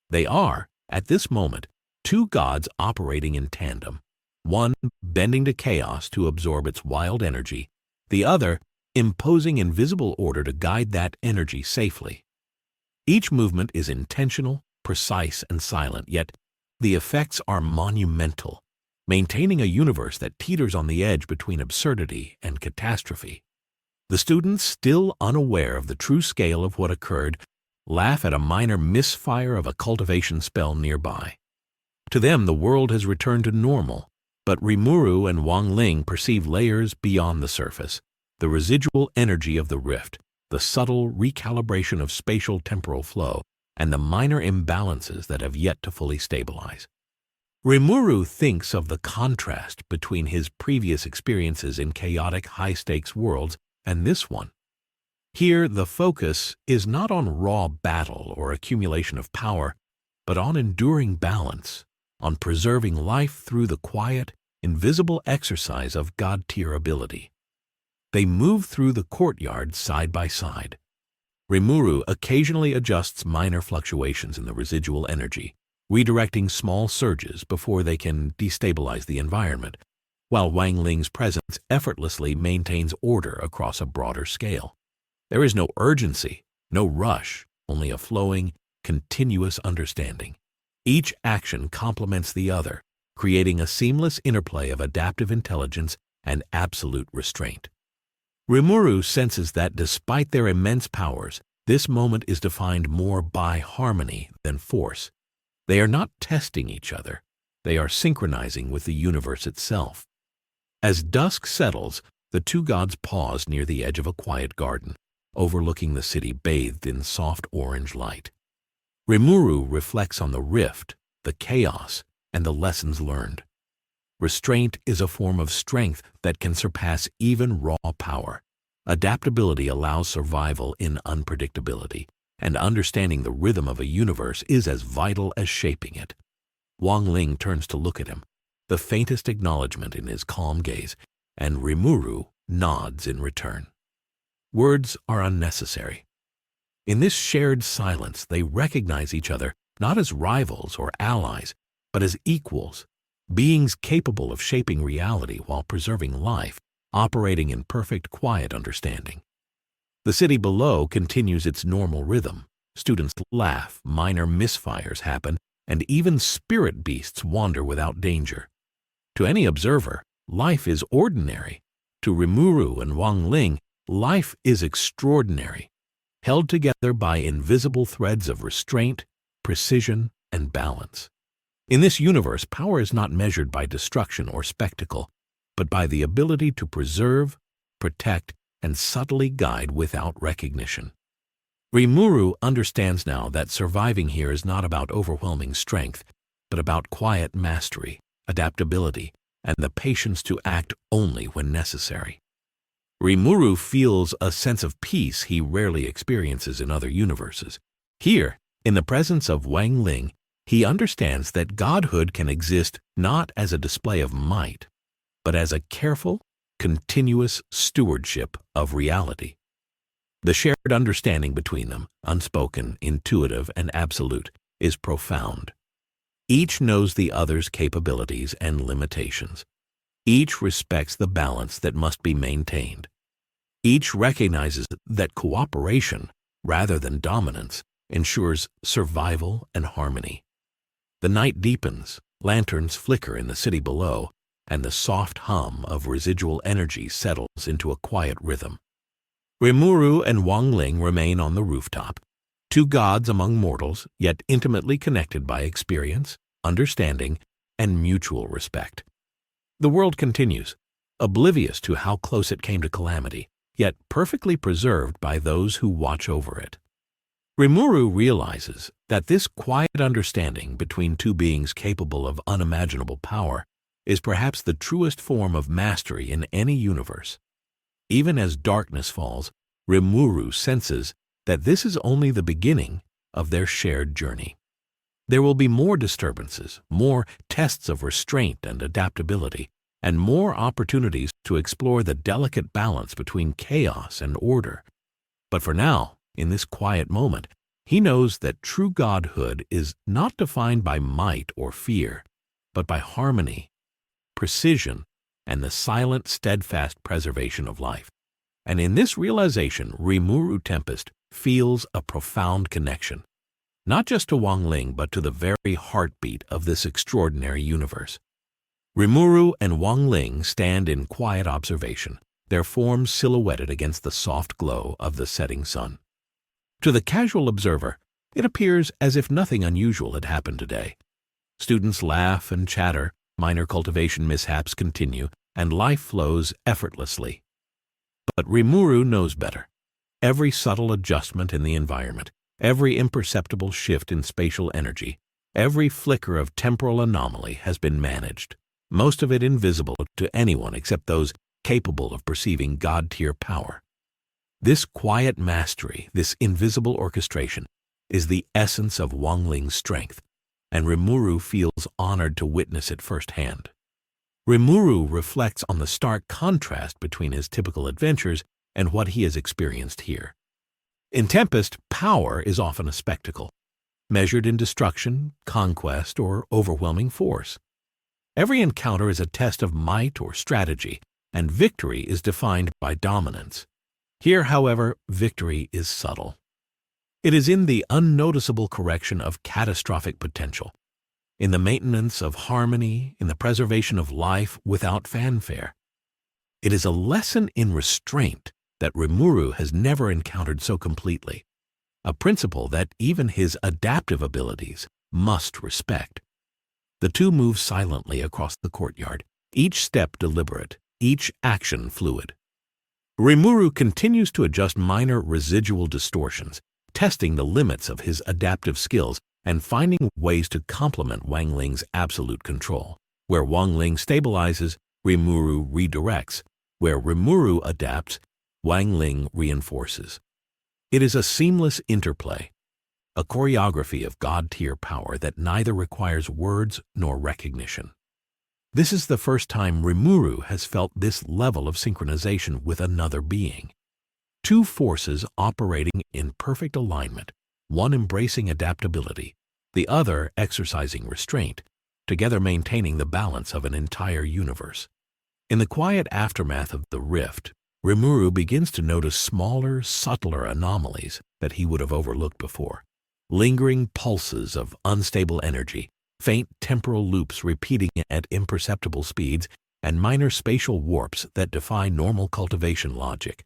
They are, at this moment, two gods operating in tandem, one bending to chaos to absorb its wild energy, the other imposing invisible order to guide that energy safely. Each movement is intentional, precise, and silent, yet the effects are monumental, maintaining a universe that teeters on the edge between absurdity and catastrophe. The students, still unaware of the true scale of what occurred, laugh at a minor misfire of a cultivation spell nearby. To them, the world has returned to normal, but Rimuru and Wang Ling perceive layers beyond the surface, the residual energy of the rift, the subtle recalibration of spatial temporal flow, and the minor imbalances that have yet to fully stabilize. Rimuru thinks of the contrast between his previous experiences in chaotic, high-stakes worlds and this one. Here, the focus is not on raw battle or accumulation of power, but on enduring balance, on preserving life through the quiet, invisible exercise of God-tier ability. They move through the courtyard side by side. Rimuru occasionally adjusts minor fluctuations in the residual energy, redirecting small surges before they can destabilize the environment, while Wang Ling's presence effortlessly maintains order across a broader scale. There is no urgency, no rush, only a flowing, continuous understanding. Each action complements the other, creating a seamless interplay of adaptive intelligence and absolute restraint. Rimuru senses that despite their immense powers, this moment is defined more by harmony than force. They are not testing each other. They are synchronizing with the universe itself. As dusk settles, the two gods pause near the edge of a quiet garden, overlooking the city bathed in soft orange light. Rimuru reflects on the rift, the chaos, and the lessons learned. Restraint is a form of strength that can surpass even raw power. Adaptability allows survival in unpredictability, and understanding the rhythm of a universe is as vital as shaping it. Wang Ling turns to look at him, the faintest acknowledgement in his calm gaze, and Rimuru nods in return. Words are unnecessary. In this shared silence, they recognize each other not as rivals or allies, but as equals, beings capable of shaping reality while preserving life, operating in perfect, quiet understanding. The city below continues its normal rhythm. Students laugh, minor misfires happen, and even spirit beasts wander without danger. To any observer, life is ordinary. To Rimuru and Wang Ling, life is extraordinary, held together by invisible threads of restraint, precision, and balance. In this universe, power is not measured by destruction or spectacle, but by the ability to preserve, protect, and subtly guide without recognition. Rimuru understands now that surviving here is not about overwhelming strength, but about quiet mastery, adaptability, and the patience to act only when necessary. Rimuru feels a sense of peace he rarely experiences in other universes. Here, in the presence of Wang Ling, he understands that godhood can exist not as a display of might, but as a careful, continuous stewardship of reality. The shared understanding between them, unspoken, intuitive, and absolute, is profound. Each knows the other's capabilities and limitations. Each respects the balance that must be maintained. Each recognizes that cooperation, rather than dominance, ensures survival and harmony. The night deepens, lanterns flicker in the city below, and the soft hum of residual energy settles into a quiet rhythm. Rimuru and Wang Ling remain on the rooftop, two gods among mortals, yet intimately connected by experience, understanding, and mutual respect. The world continues, oblivious to how close it came to calamity, yet perfectly preserved by those who watch over it. Rimuru realizes that this quiet understanding between two beings capable of unimaginable power is perhaps the truest form of mastery in any universe. Even as darkness falls, Rimuru senses that this is only the beginning of their shared journey. There will be more disturbances, more tests of restraint and adaptability, and more opportunities to explore the delicate balance between chaos and order. But for now, in this quiet moment, he knows that true godhood is not defined by might or fear, but by harmony, precision, and the silent, steadfast preservation of life. And in this realization, Rimuru Tempest feels a profound connection, not just to Wang Ling, but to the very heartbeat of this extraordinary universe. Rimuru and Wang Ling stand in quiet observation, their forms silhouetted against the soft glow of the setting sun. To the casual observer, it appears as if nothing unusual had happened today. Students laugh and chatter, minor cultivation mishaps continue, and life flows effortlessly. But Rimuru knows better. Every subtle adjustment in the environment, every imperceptible shift in spatial energy, every flicker of temporal anomaly has been managed, most of it invisible to anyone except those capable of perceiving God-tier power. This quiet mastery, this invisible orchestration, is the essence of Wang Ling's strength, and Rimuru feels honored to witness it firsthand. Rimuru reflects on the stark contrast between his typical adventures and what he has experienced here. In Tempest, power is often a spectacle, measured in destruction, conquest, or overwhelming force. Every encounter is a test of might or strategy, and victory is defined by dominance. Here, however, victory is subtle. It is in the unnoticeable correction of catastrophic potential, in the maintenance of harmony, in the preservation of life without fanfare. It is a lesson in restraint that Rimuru has never encountered so completely, a principle that even his adaptive abilities must respect. The two move silently across the courtyard, each step deliberate, each action fluid. Rimuru continues to adjust minor residual distortions, testing the limits of his adaptive skills and finding ways to complement Wang Ling's absolute control. Where Wang Ling stabilizes, Rimuru redirects. Where Rimuru adapts, Wang Ling reinforces. It is a seamless interplay, a choreography of God-tier power that neither requires words nor recognition. This is the first time Rimuru has felt this level of synchronization with another being. Two forces operating in perfect alignment, one embracing adaptability, the other exercising restraint, together maintaining the balance of an entire universe. In the quiet aftermath of the rift, Rimuru begins to notice smaller, subtler anomalies that he would have overlooked before. Lingering pulses of unstable energy, faint temporal loops repeating at imperceptible speeds, and minor spatial warps that defy normal cultivation logic.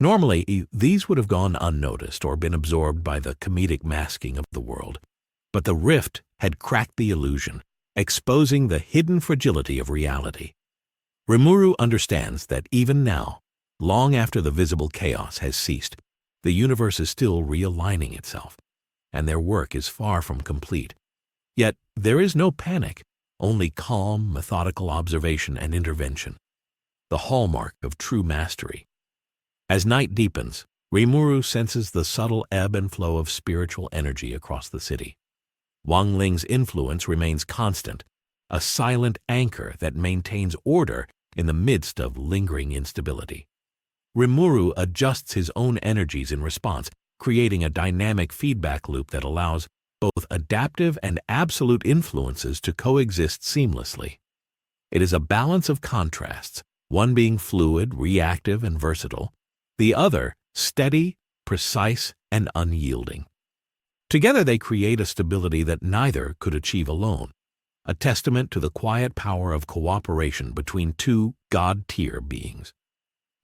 Normally, these would have gone unnoticed or been absorbed by the comedic masking of the world. But the rift had cracked the illusion, exposing the hidden fragility of reality. Rimuru understands that even now, long after the visible chaos has ceased, the universe is still realigning itself, and their work is far from complete. Yet there is no panic, only calm, methodical observation and intervention, the hallmark of true mastery. As night deepens, Rimuru senses the subtle ebb and flow of spiritual energy across the city. Wang Ling's influence remains constant, a silent anchor that maintains order in the midst of lingering instability. Rimuru adjusts his own energies in response, creating a dynamic feedback loop that allows both adaptive and absolute influences to coexist seamlessly. It is a balance of contrasts, one being fluid, reactive, and versatile, the other steady, precise, and unyielding. Together they create a stability that neither could achieve alone, a testament to the quiet power of cooperation between two God-tier beings.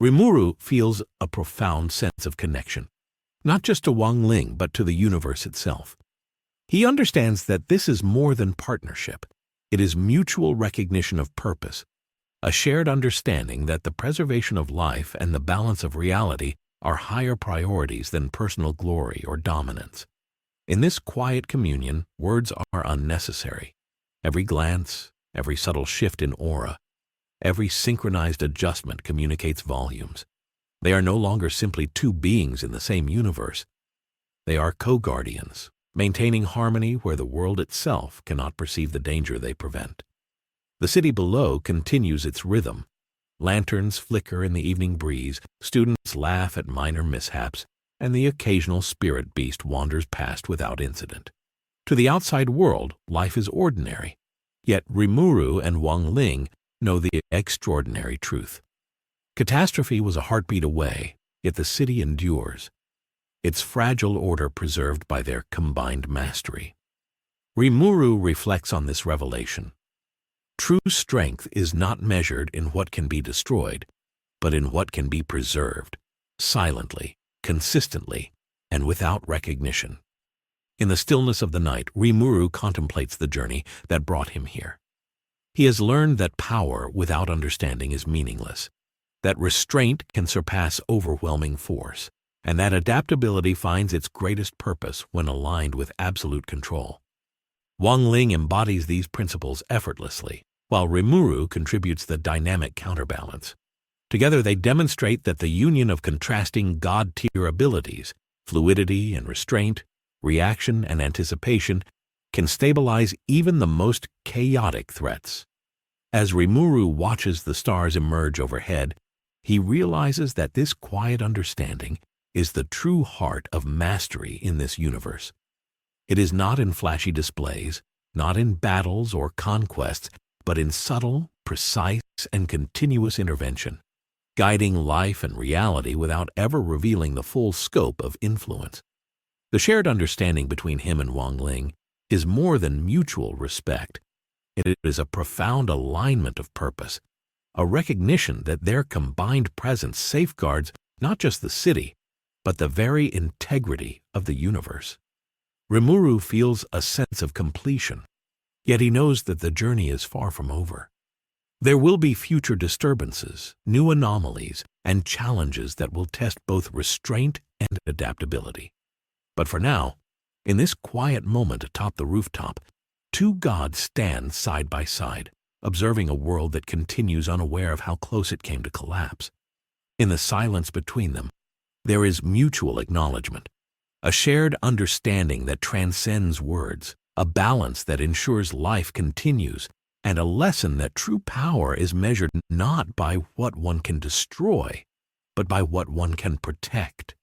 Rimuru feels a profound sense of connection, not just to Wang Ling but to the universe itself. He understands that this is more than partnership. It is mutual recognition of purpose, a shared understanding that the preservation of life and the balance of reality are higher priorities than personal glory or dominance. In this quiet communion, words are unnecessary. Every glance, every subtle shift in aura, every synchronized adjustment communicates volumes. They are no longer simply two beings in the same universe. They are co-guardians, maintaining harmony where the world itself cannot perceive the danger they prevent. The city below continues its rhythm. Lanterns flicker in the evening breeze, students laugh at minor mishaps, and the occasional spirit beast wanders past without incident. To the outside world, life is ordinary, yet Rimuru and Wang Ling know the extraordinary truth. Catastrophe was a heartbeat away, yet the city endures, its fragile order preserved by their combined mastery. Rimuru reflects on this revelation. True strength is not measured in what can be destroyed, but in what can be preserved, silently, consistently, and without recognition. In the stillness of the night, Rimuru contemplates the journey that brought him here. He has learned that power without understanding is meaningless, that restraint can surpass overwhelming force, and that adaptability finds its greatest purpose when aligned with absolute control. Wang Ling embodies these principles effortlessly, while Rimuru contributes the dynamic counterbalance. Together they demonstrate that the union of contrasting God-tier abilities, fluidity and restraint, reaction and anticipation, can stabilize even the most chaotic threats. As Rimuru watches the stars emerge overhead, he realizes that this quiet understanding is the true heart of mastery in this universe. It is not in flashy displays, not in battles or conquests, but in subtle, precise, and continuous intervention, guiding life and reality without ever revealing the full scope of influence. The shared understanding between him and Wang Ling is more than mutual respect. It is a profound alignment of purpose, a recognition that their combined presence safeguards not just the city, but the very integrity of the universe. Rimuru feels a sense of completion, yet he knows that the journey is far from over. There will be future disturbances, new anomalies, and challenges that will test both restraint and adaptability. But for now, in this quiet moment atop the rooftop, two gods stand side by side, observing a world that continues unaware of how close it came to collapse. In the silence between them, there is mutual acknowledgement, a shared understanding that transcends words, a balance that ensures life continues, and a lesson that true power is measured not by what one can destroy, but by what one can protect.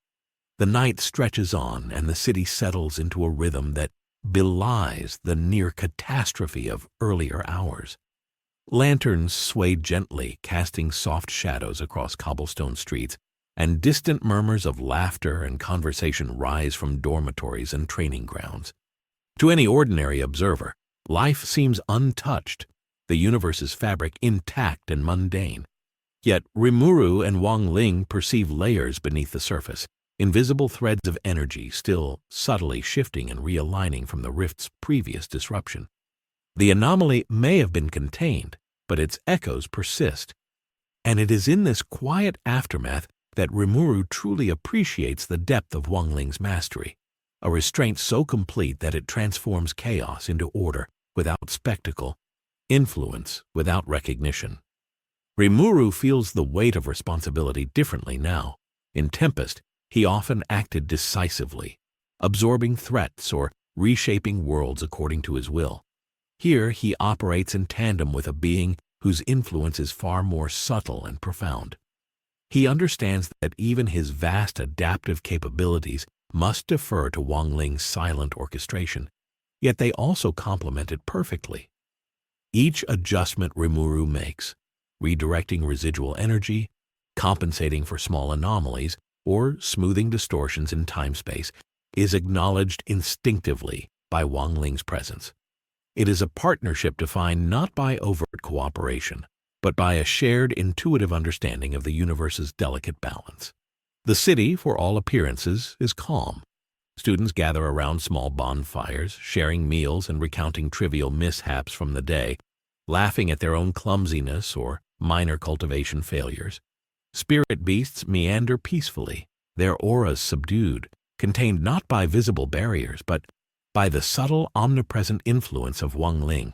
The night stretches on, and the city settles into a rhythm that belies the near catastrophe of earlier hours. Lanterns sway gently, casting soft shadows across cobblestone streets, and distant murmurs of laughter and conversation rise from dormitories and training grounds. To any ordinary observer, life seems untouched, the universe's fabric intact and mundane. Yet Rimuru and Wang Ling perceive layers beneath the surface, invisible threads of energy still subtly shifting and realigning from the rift's previous disruption. The anomaly may have been contained, but its echoes persist. And it is in this quiet aftermath that Rimuru truly appreciates the depth of Wang Ling's mastery, a restraint so complete that it transforms chaos into order without spectacle, influence without recognition. Rimuru feels the weight of responsibility differently now. In Tempest, he often acted decisively, absorbing threats or reshaping worlds according to his will. Here he operates in tandem with a being whose influence is far more subtle and profound. He understands that even his vast adaptive capabilities must defer to Wang Ling's silent orchestration, yet they also complement it perfectly. Each adjustment Rimuru makes, redirecting residual energy, compensating for small anomalies, or smoothing distortions in time-space, is acknowledged instinctively by Wang Ling's presence. It is a partnership defined not by overt cooperation, but by a shared intuitive understanding of the universe's delicate balance. The city, for all appearances, is calm. Students gather around small bonfires, sharing meals and recounting trivial mishaps from the day, laughing at their own clumsiness or minor cultivation failures. Spirit beasts meander peacefully, their auras subdued, contained not by visible barriers, but by the subtle, omnipresent influence of Wang Ling.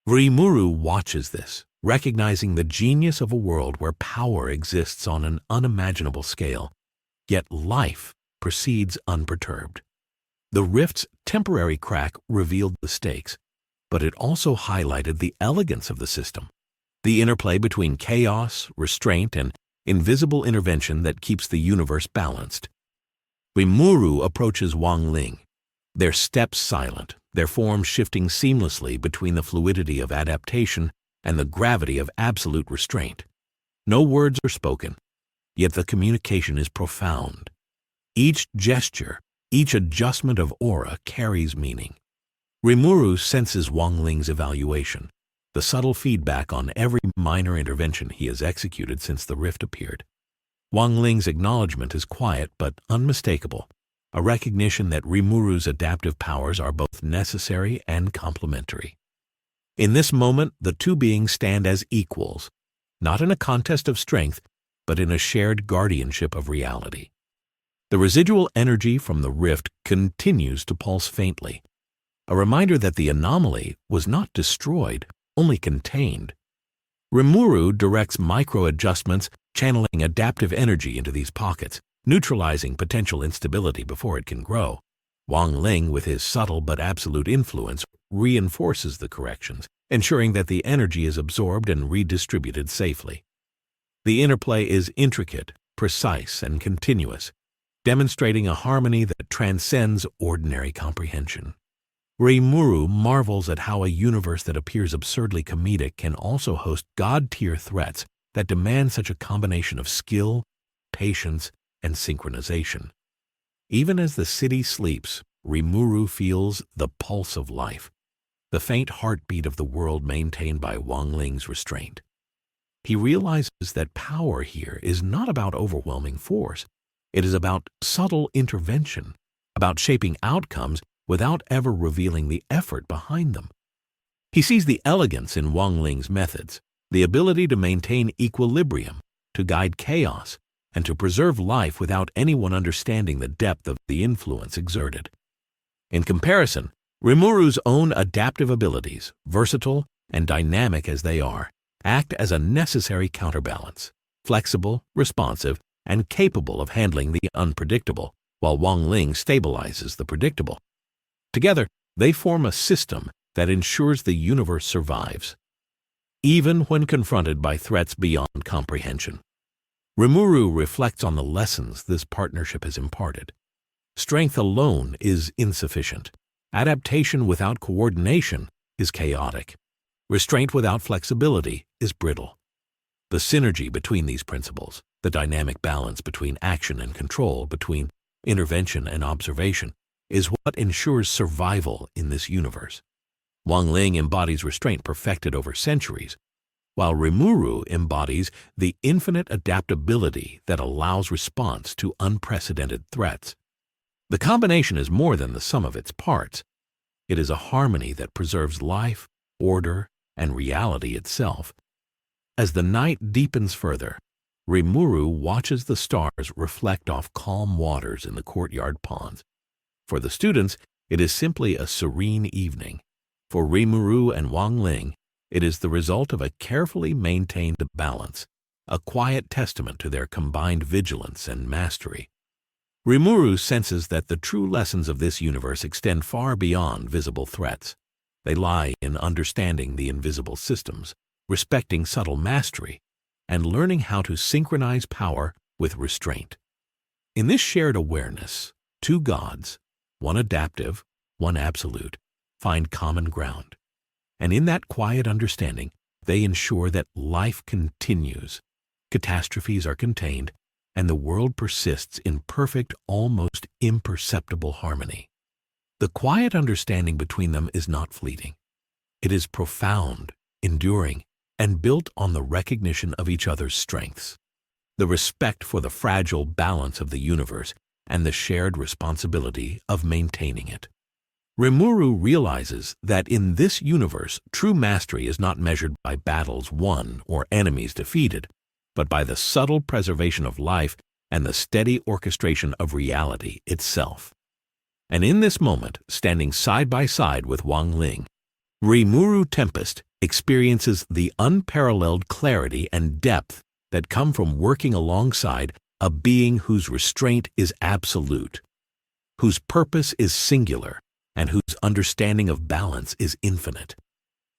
Rimuru watches this, recognizing the genius of a world where power exists on an unimaginable scale, yet life proceeds unperturbed. The rift's temporary crack revealed the stakes. but it also highlighted the elegance of the system, the interplay between chaos, restraint, and invisible intervention that keeps the universe balanced. Rimuru approaches Wang Ling, their steps silent, their forms shifting seamlessly between the fluidity of adaptation and the gravity of absolute restraint. No words are spoken, yet the communication is profound. Each gesture, each adjustment of aura carries meaning. Rimuru senses Wang Ling's evaluation, the subtle feedback on every minor intervention he has executed since the rift appeared. Wang Ling's acknowledgement is quiet but unmistakable, a recognition that Rimuru's adaptive powers are both necessary and complementary. In this moment, the two beings stand as equals, not in a contest of strength, but in a shared guardianship of reality. The residual energy from the rift continues to pulse faintly, a reminder that the anomaly was not destroyed, only contained. Rimuru directs micro-adjustments, channeling adaptive energy into these pockets, neutralizing potential instability before it can grow. Wang Ling, with his subtle but absolute influence, reinforces the corrections, ensuring that the energy is absorbed and redistributed safely. The interplay is intricate, precise, and continuous, demonstrating a harmony that transcends ordinary comprehension. Rimuru marvels at how a universe that appears absurdly comedic can also host god-tier threats that demand such a combination of skill, patience, and synchronization. Even as the city sleeps, Rimuru feels the pulse of life, the faint heartbeat of the world maintained by Wang Ling's restraint. He realizes that power here is not about overwhelming force. It is about subtle intervention, about shaping outcomes without ever revealing the effort behind them. He sees the elegance in Wang Ling's methods, the ability to maintain equilibrium, to guide chaos, and to preserve life without anyone understanding the depth of the influence exerted. In comparison, Rimuru's own adaptive abilities, versatile and dynamic as they are, act as a necessary counterbalance, flexible, responsive, and capable of handling the unpredictable, while Wang Ling stabilizes the predictable. Together, they form a system that ensures the universe survives, even when confronted by threats beyond comprehension. Rimuru reflects on the lessons this partnership has imparted. Strength alone is insufficient. Adaptation without coordination is chaotic. Restraint without flexibility is brittle. The synergy between these principles, the dynamic balance between action and control, between intervention and observation, is what ensures survival in this universe. Wang Ling embodies restraint perfected over centuries, while Rimuru embodies the infinite adaptability that allows response to unprecedented threats. The combination is more than the sum of its parts. It is a harmony that preserves life, order, and reality itself. As the night deepens further, Rimuru watches the stars reflect off calm waters in the courtyard ponds. For the students, it is simply a serene evening. For Rimuru and Wang Ling, it is the result of a carefully maintained balance, a quiet testament to their combined vigilance and mastery. Rimuru senses that the true lessons of this universe extend far beyond visible threats. They lie in understanding the invisible systems, respecting subtle mastery, and learning how to synchronize power with restraint. In this shared awareness, two gods, one adaptive, one absolute, find common ground. And in that quiet understanding, they ensure that life continues, catastrophes are contained, and the world persists in perfect, almost imperceptible harmony. The quiet understanding between them is not fleeting. It is profound, enduring, and built on the recognition of each other's strengths, the respect for the fragile balance of the universe, and the shared responsibility of maintaining it. Rimuru realizes that in this universe, true mastery is not measured by battles won or enemies defeated, but by the subtle preservation of life and the steady orchestration of reality itself. And in this moment, standing side by side with Wang Ling, Rimuru Tempest experiences the unparalleled clarity and depth that come from working alongside a being whose restraint is absolute, whose purpose is singular, and whose understanding of balance is infinite.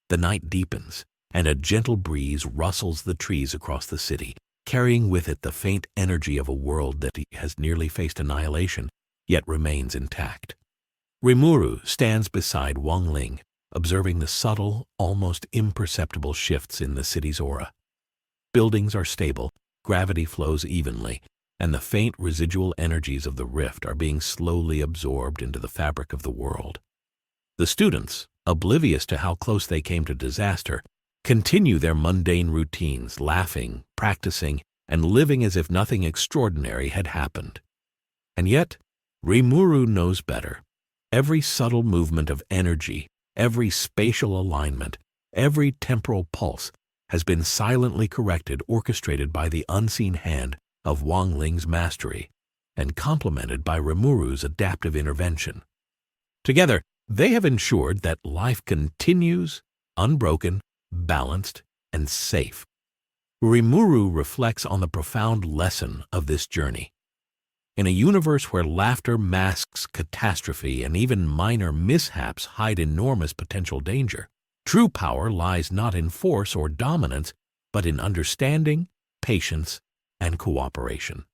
The night deepens, and a gentle breeze rustles the trees across the city, carrying with it the faint energy of a world that has nearly faced annihilation, yet remains intact. Rimuru stands beside Wang Ling, observing the subtle, almost imperceptible shifts in the city's aura. Buildings are stable, gravity flows evenly, and the faint residual energies of the rift are being slowly absorbed into the fabric of the world. The students, oblivious to how close they came to disaster, continue their mundane routines, laughing, practicing, and living as if nothing extraordinary had happened. And yet, Rimuru knows better. Every subtle movement of energy, every spatial alignment, every temporal pulse has been silently corrected, orchestrated by the unseen hand of Wang Ling's mastery, and complemented by Rimuru's adaptive intervention. Together, they have ensured that life continues, unbroken, balanced, and safe. Rimuru reflects on the profound lesson of this journey. In a universe where laughter masks catastrophe and even minor mishaps hide enormous potential danger, true power lies not in force or dominance, but in understanding, patience, and cooperation.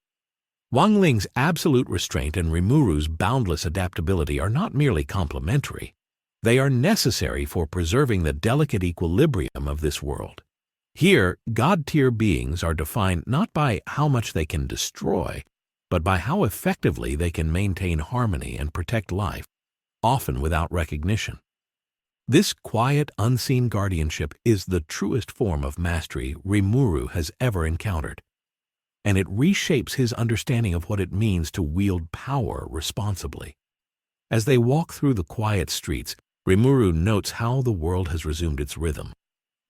Wang Ling's absolute restraint and Rimuru's boundless adaptability are not merely complementary. They are necessary for preserving the delicate equilibrium of this world. Here, God-tier beings are defined not by how much they can destroy, but by how effectively they can maintain harmony and protect life, often without recognition. This quiet, unseen guardianship is the truest form of mastery Rimuru has ever encountered, and it reshapes his understanding of what it means to wield power responsibly. As they walk through the quiet streets, Rimuru notes how the world has resumed its rhythm,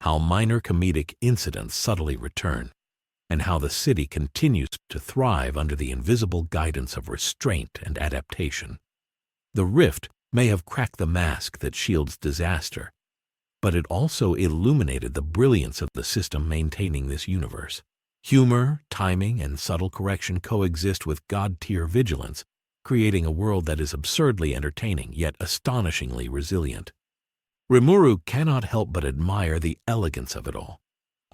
how minor comedic incidents subtly return, and how the city continues to thrive under the invisible guidance of restraint and adaptation. The rift may have cracked the mask that shields disaster, but it also illuminated the brilliance of the system maintaining this universe. Humor, timing, and subtle correction coexist with God-tier vigilance, creating a world that is absurdly entertaining yet astonishingly resilient. Rimuru cannot help but admire the elegance of it all.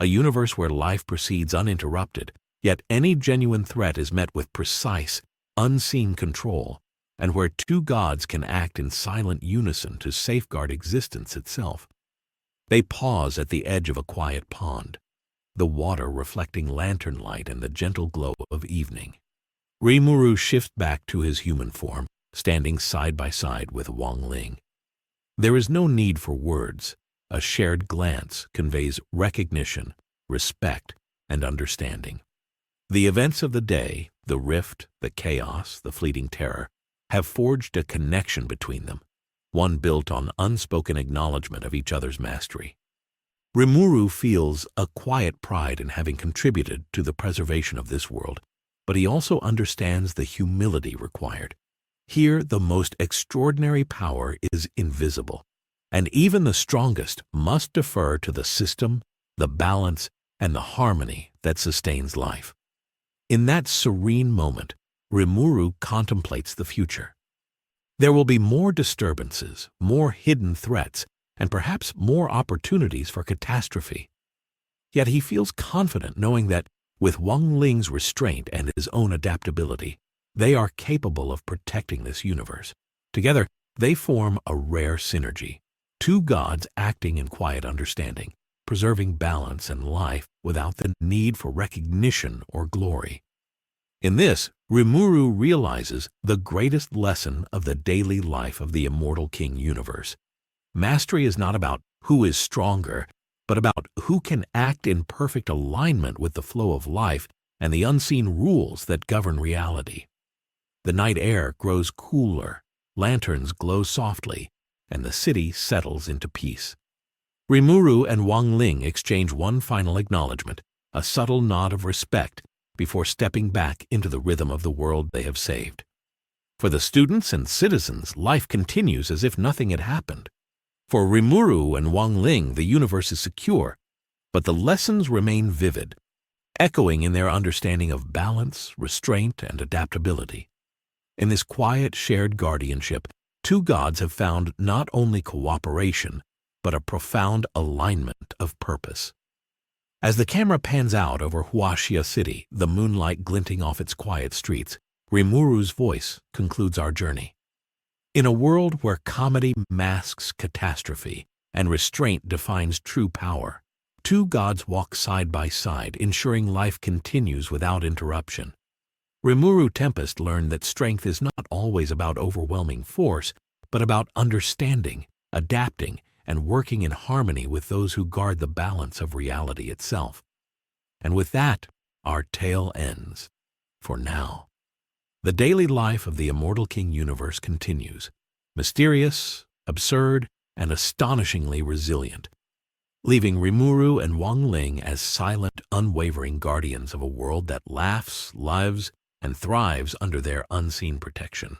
A universe where life proceeds uninterrupted, yet any genuine threat is met with precise, unseen control, and where two gods can act in silent unison to safeguard existence itself. They pause at the edge of a quiet pond, the water reflecting lantern light and the gentle glow of evening. Rimuru shifts back to his human form, standing side by side with Wang Ling. There is no need for words. A shared glance conveys recognition, respect, and understanding. The events of the day, the rift, the chaos, the fleeting terror, have forged a connection between them, one built on unspoken acknowledgement of each other's mastery. Rimuru feels a quiet pride in having contributed to the preservation of this world, but he also understands the humility required. Here, the most extraordinary power is invisible, and even the strongest must defer to the system, the balance, and the harmony that sustains life. In that serene moment, Rimuru contemplates the future. There will be more disturbances, more hidden threats, and perhaps more opportunities for catastrophe. Yet he feels confident knowing that, with Wang Ling's restraint and his own adaptability, they are capable of protecting this universe. Together, they form a rare synergy, two gods acting in quiet understanding, preserving balance and life without the need for recognition or glory. In this, Rimuru realizes the greatest lesson of the daily life of the Immortal King universe. Mastery is not about who is stronger, but about who can act in perfect alignment with the flow of life and the unseen rules that govern reality. The night air grows cooler, lanterns glow softly, and the city settles into peace. Rimuru and Wang Ling exchange one final acknowledgement, a subtle nod of respect, before stepping back into the rhythm of the world they have saved. For the students and citizens, life continues as if nothing had happened. For Rimuru and Wang Ling, the universe is secure, but the lessons remain vivid, echoing in their understanding of balance, restraint, and adaptability. In this quiet, shared guardianship, two gods have found not only cooperation, but a profound alignment of purpose. As the camera pans out over Huaxia City, the moonlight glinting off its quiet streets, Rimuru's voice concludes our journey. In a world where comedy masks catastrophe and restraint defines true power, two gods walk side by side, ensuring life continues without interruption. Rimuru Tempest learned that strength is not always about overwhelming force, but about understanding, adapting, and working in harmony with those who guard the balance of reality itself. And with that, our tale ends. For now. The daily life of the Immortal King universe continues, mysterious, absurd, and astonishingly resilient, leaving Rimuru and Wang Ling as silent, unwavering guardians of a world that laughs, lives, and thrives under their unseen protection.